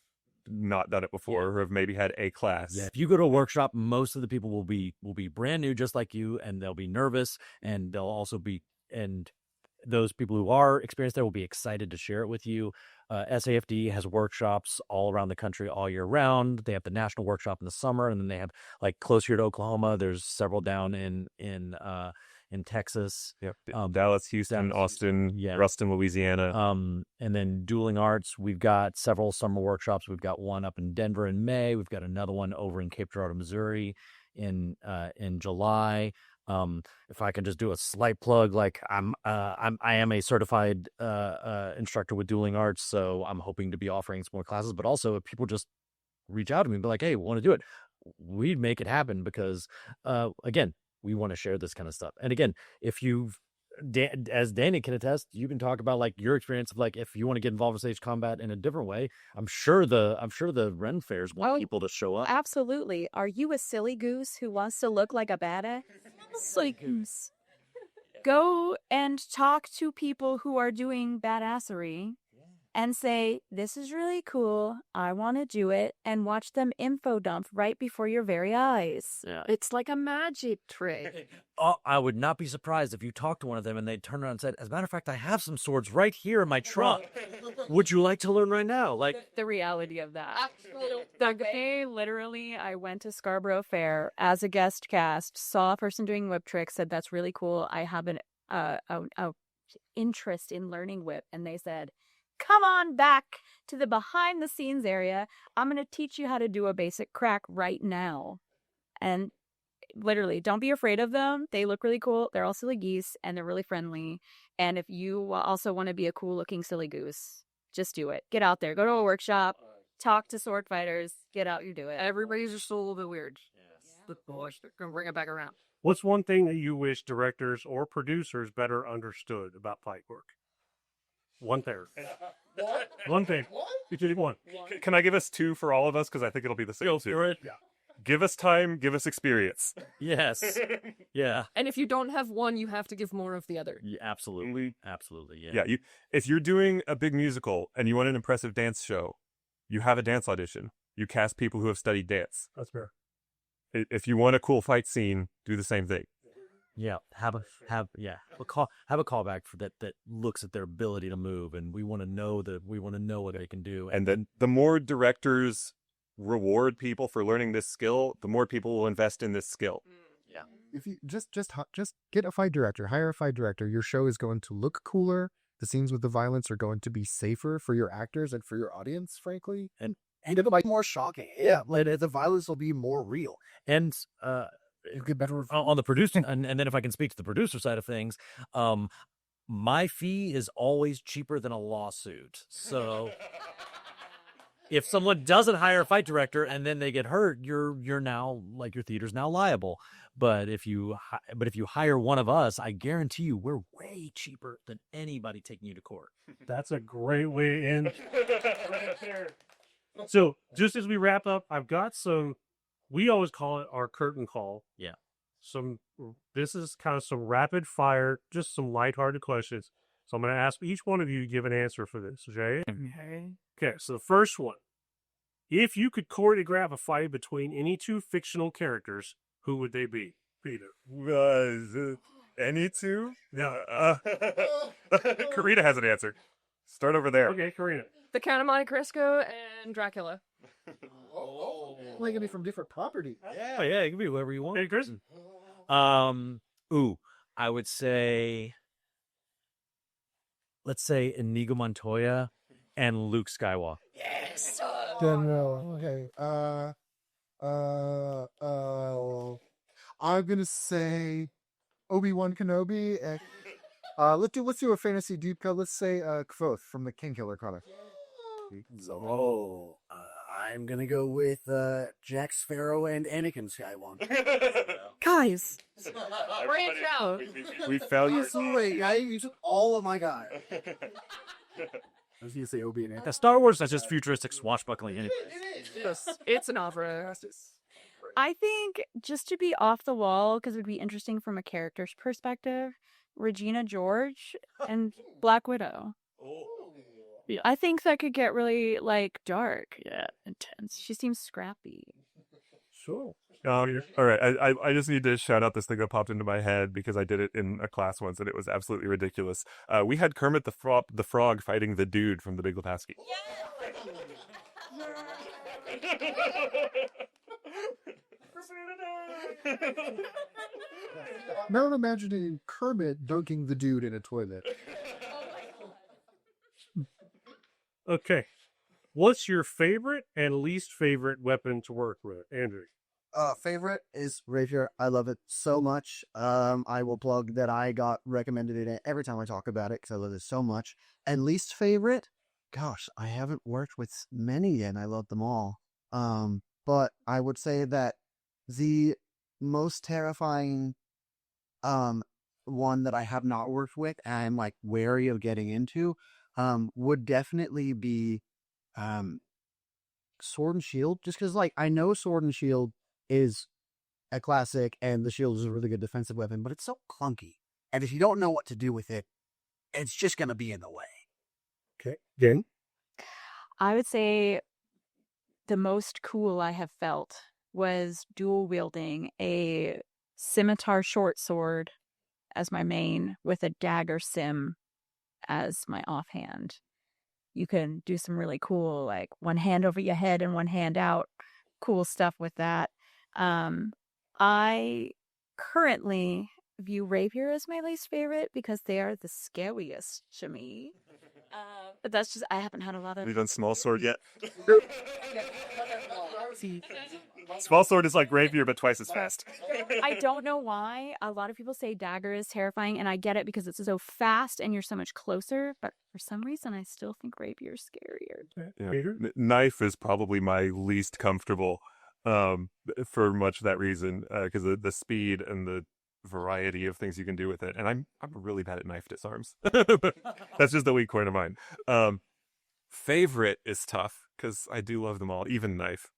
[SPEAKER 10] not done it before or have maybe had a class.
[SPEAKER 5] Yeah. If you go to a workshop, most of the people will be brand new, just like you, and they'll be nervous, and they'll also be, and those people who are experienced there will be excited to share it with you. SAFD has workshops all around the country all year round. They have the national workshop in the summer, and then they have like close here to Oklahoma. There's several down in Texas.
[SPEAKER 10] Yep. Dallas, Houston, Austin, Ruston, Louisiana.
[SPEAKER 5] And then dueling arts, we've got several summer workshops. We've got one up in Denver in May. We've got another one over in Cape Girardeau, Missouri in July. If I can just do a slight plug, like I am a certified instructor with dueling arts, so I'm hoping to be offering some more classes. But also, if people just reach out to me and be like, "Hey, we want to do it," we'd make it happen because, again, we want to share this kind of stuff. And again, if you've, as Danny can attest, you can talk about like your experience of like if you want to get involved in stage combat in a different way. I'm sure the Ren fairs want people to show up.
[SPEAKER 9] Absolutely. Are you a silly goose who wants to look like a badass? Silly goose. Go and talk to people who are doing badassery and say, "This is really cool. I want to do it," and watch them info dump right before your very eyes.
[SPEAKER 5] Yeah.
[SPEAKER 6] It's like a magic trick.
[SPEAKER 5] I would not be surprised if you talked to one of them and they turned around and said, "As a matter of fact, I have some swords right here in my trunk. Would you like to learn right now?" Like
[SPEAKER 6] the reality of that. I went to Scarborough Fair as a guest cast, saw a person doing whip tricks, said, "That's really cool. I have an interest in learning whip," and they said, "Come on back to the behind the scenes area. I'm going to teach you how to do a basic crack right now." And literally, don't be afraid of them. They look really cool. They're all silly geese and they're really friendly. And if you also want to be a cool looking silly goose, just do it. Get out there. Go to a workshop. Talk to sword fighters. Get out. You do it. Everybody's just a little bit weird. Yes. But boy, they're going to bring it back around.
[SPEAKER 4] What's one thing that you wish directors or producers better understood about fight work? One thing. One thing. You choose one.
[SPEAKER 10] Can I give us two for all of us? Because I think it'll be the same.
[SPEAKER 4] Go for it. Yeah.
[SPEAKER 10] Give us time. Give us experience.
[SPEAKER 5] yes, yeah,
[SPEAKER 6] And if you don't have one, you have to give more of the other.
[SPEAKER 5] yeah, absolutely, absolutely, yeah.
[SPEAKER 10] Yeah. If you're doing a big musical and you want an impressive dance show, you have a dance audition. You cast people who have studied dance.
[SPEAKER 4] That's fair.
[SPEAKER 10] If you want a cool fight scene, do the same thing.
[SPEAKER 5] Yeah, have a callback for that looks at their ability to move, and we want to know what they can do.
[SPEAKER 10] And then the more directors reward people for learning this skill, the more people will invest in this skill.
[SPEAKER 5] Yeah.
[SPEAKER 7] If you just get a fight director, hire a fight director, your show is going to look cooler. The scenes with the violence are going to be safer for your actors and for your audience, frankly.
[SPEAKER 8] And it'll be more shocking. Yeah, like the violence will be more real.
[SPEAKER 5] And
[SPEAKER 8] It'll get better
[SPEAKER 5] on the producing, and then if I can speak to the producer side of things, my fee is always cheaper than a lawsuit. So if someone doesn't hire a fight director and then they get hurt, you're now like your theater's now liable. But if you hire one of us, I guarantee you we're way cheaper than anybody taking you to court.
[SPEAKER 4] That's a great way to end. So just as we wrap up, I've got some. We always call it our curtain call.
[SPEAKER 5] Yeah.
[SPEAKER 4] This is kind of some rapid fire, just some lighthearted questions. So I'm going to ask each one of you to give an answer for this, okay? Okay, so the first one. If you could choreograph a fight between any two fictional characters, who would they be? Peter.
[SPEAKER 10] Any two?
[SPEAKER 4] Yeah.
[SPEAKER 10] Karina has an answer. Start over there.
[SPEAKER 4] Okay, Karina.
[SPEAKER 6] The Count of Monte Cristo and Dracula.
[SPEAKER 8] Well, it can be from different properties.
[SPEAKER 5] Yeah, it can be whoever you want.
[SPEAKER 4] Hey, Chris.
[SPEAKER 5] I would say, let's say Inigo Montoya and Luke Skywalker.
[SPEAKER 6] Yes.
[SPEAKER 7] General. Okay. I'm gonna say Obi-Wan Kenobi. And, let's do a fantasy deep cut. Let's say Kvothe from the King Killer comic.
[SPEAKER 8] So, I'm gonna go with Jack Sparrow and Anakin Skywalker.
[SPEAKER 6] Guys, branch out.
[SPEAKER 10] We found your...
[SPEAKER 8] Wait, you took all of my guys. I was gonna say Obi and Anakin.
[SPEAKER 5] Star Wars, that's just futuristic swashbuckling anyway.
[SPEAKER 6] It's an opera.
[SPEAKER 9] I think just to be off the wall, because it would be interesting from a character's perspective, Regina George and Black Widow. Yeah. I think that could get really like dark, intense. She seems scrappy.
[SPEAKER 10] Sure. All right. I just need to shout out this thing that popped into my head because I did it in a class once and it was absolutely ridiculous. We had Kermit the Frog fighting the dude from The Big Lebowski.
[SPEAKER 7] Now I'm imagining Kermit dunking the dude in a toilet.
[SPEAKER 4] Okay. What's your favorite and least favorite weapon to work with, Andrew?
[SPEAKER 8] Favorite is rapier. I love it so much. I will plug that I got recommended it every time I talk about it because I love it so much. And least favorite, gosh, I haven't worked with many and I love them all. But I would say that the most terrifying one that I have not worked with and I'm like wary of getting into would definitely be Sword and Shield, just because like I know Sword and Shield is a classic and the shield is a really good defensive weapon, but it's so clunky. And if you don't know what to do with it, it's just going to be in the way.
[SPEAKER 4] Okay. Jen?
[SPEAKER 9] I would say the most cool I have felt was dual wielding a scimitar short sword as my main with a dagger sim as my offhand. You can do some really cool, like one hand over your head and one hand out, cool stuff with that. I currently view rapier as my least favorite because they are the scariest to me. But that's just, I haven't had a lot of...
[SPEAKER 10] Have you done small sword yet? Small sword is like rapier, but twice as fast.
[SPEAKER 9] I don't know why. A lot of people say dagger is terrifying, and I get it because it's so fast and you're so much closer. But for some reason, I still think rapier is scarier.
[SPEAKER 10] Yeah. Knife is probably my least comfortable for much that reason, because the speed and the variety of things you can do with it. And I'm really bad at knife disarms. That's just the weak point of mine. Favorite is tough because I do love them all, even knife.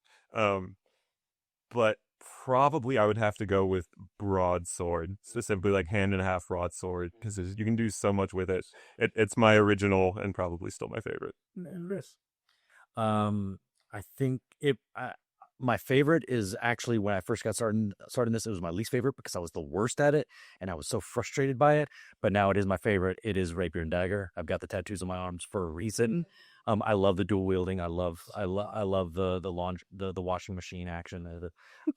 [SPEAKER 10] But probably I would have to go with broadsword, specifically like hand and a half broadsword, because you can do so much with it. It's my original and probably still my favorite.
[SPEAKER 5] I think my favorite is actually when I first got started this, it was my least favorite because I was the worst at it and I was so frustrated by it. But now it is my favorite. It is rapier and dagger. I've got the tattoos on my arms for a reason. I love the dual wielding. I love the washing machine action.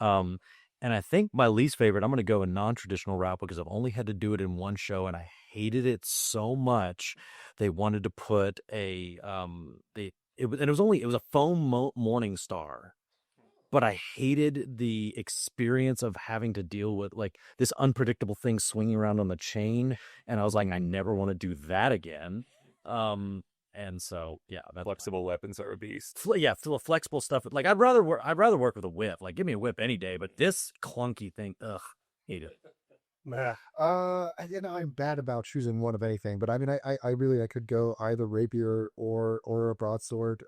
[SPEAKER 5] And I think my least favorite, I'm going to go a non-traditional route because I've only had to do it in one show and I hated it so much. They wanted to put it was a foam morning star. But I hated the experience of having to deal with like this unpredictable thing swinging around on the chain. And I was like, I never want to do that again. And so, yeah.
[SPEAKER 10] Flexible weapons are a beast.
[SPEAKER 5] Flexible stuff. Like I'd rather work with a whip. Like give me a whip any day. But this clunky thing, hate it.
[SPEAKER 7] I'm bad about choosing one of anything. But I mean, I could go either rapier or a broadsword.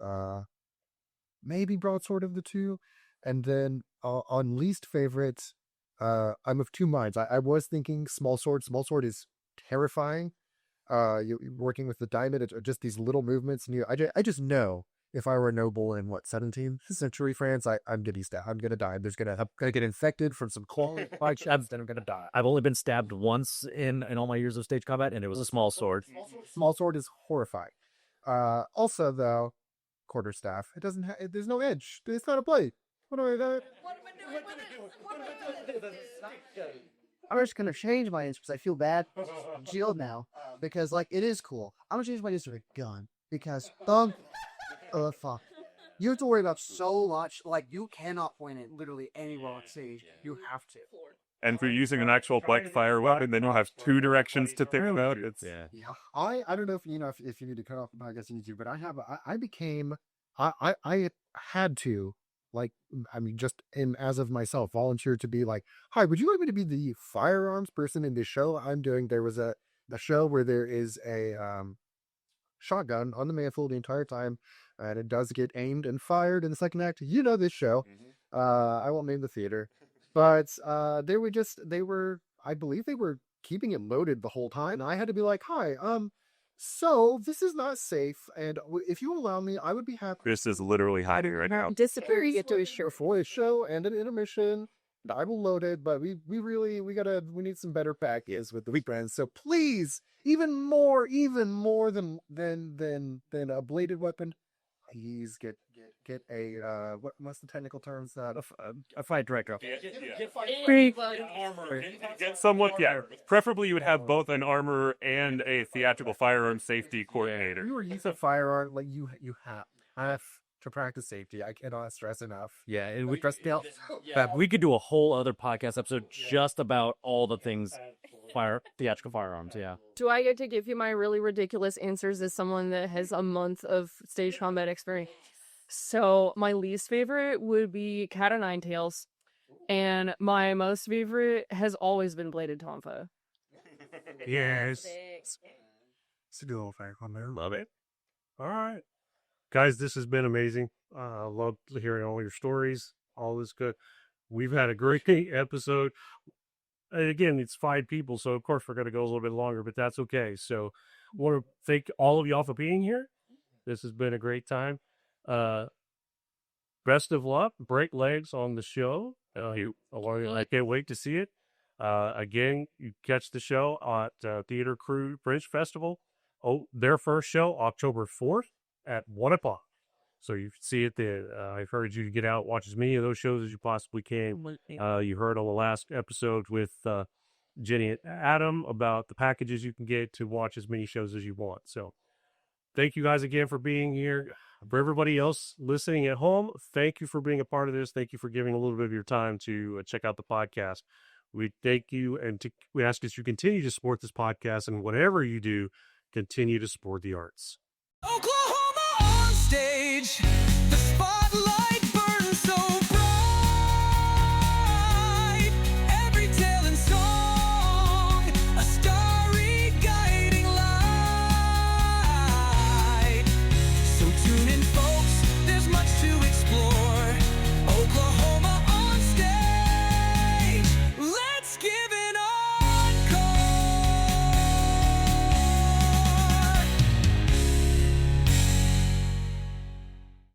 [SPEAKER 7] Maybe broadsword of the two. And then on least favorite, I'm of two minds. I was thinking small sword. Small sword is terrifying. You're working with the diamond, just these little movements, and I just know if I were a noble in 17th century France, I'm gonna be stabbed. I'm gonna die. I'm gonna get infected from some claw spikes, and I'm gonna die.
[SPEAKER 5] I've only been stabbed once in all my years of stage combat, and it was a small sword.
[SPEAKER 7] Small sword is horrifying. Also though, quarterstaff. It doesn't. There's no edge. It's not a blade. What am I doing?
[SPEAKER 8] I'm just gonna change my answer because I feel bad. Shield now because like it is cool. I'm gonna change my answer to gun because fuck. You have to worry about so much. Like, you cannot point it literally anywhere on stage. You have to.
[SPEAKER 10] And for using an actual fire weapon, then you'll have two directions to think about.
[SPEAKER 7] Yeah. I don't know if you know if you need to cut off the podcast you need to, but I had to, like, I mean, just as of myself, volunteer to be like, hi, would you like me to be the firearms person in this show I'm doing? There was a show where there is a shotgun on the mantle the entire time, and it does get aimed and fired in the second act. You know this show. I won't name the theater, but I believe they were keeping it loaded the whole time. And I had to be like, hi, so this is not safe, and if you allow me, I would be happy.
[SPEAKER 10] Chris is literally hiding right now.
[SPEAKER 9] Disappearing into a show.
[SPEAKER 7] For a show and an intermission, I will load it, but we need some better packages with the weak brands. So please, even more than a bladed weapon, please get a what's the technical terms?
[SPEAKER 5] A fight director.
[SPEAKER 10] Get someone, preferably you would have both an armor and a theatrical firearm safety coordinator.
[SPEAKER 7] If you were using a firearm, like you have to practice safety. I cannot stress enough.
[SPEAKER 5] Yeah, and we we could do a whole other podcast episode just about all the things theatrical firearms. Yeah.
[SPEAKER 6] Do I get to give you my really ridiculous answers as someone that has a month of stage combat experience? So my least favorite would be Cat o' Nine Tails, and my most favorite has always been Bladed Tonfa.
[SPEAKER 4] Yes. It's a good old fire on there. Love it. All right. Guys, this has been amazing. I love hearing all your stories. All this good. We've had a great episode. And again, it's 5 people, so of course we're going to go a little bit longer, but that's okay. So I want to thank all of y'all for being here. This has been a great time. Best of luck. Break legs on the show. I can't wait to see it. Again, you catch the show at Theatre Crude Fringe Festival. Their first show, October 4th at 1 o'clock. So you can see it there. I encourage you to get out, watch as many of those shows as you possibly can. You heard on the last episode with Jenny and Adam about the packages you can get to watch as many shows as you want. So thank you guys again for being here. For everybody else listening at home, thank you for being a part of this. Thank you for giving a little bit of your time to check out the podcast. We thank you, and we ask that you continue to support this podcast, and whatever you do, continue to support the arts.
[SPEAKER 3] Oklahoma on stage, the spotlight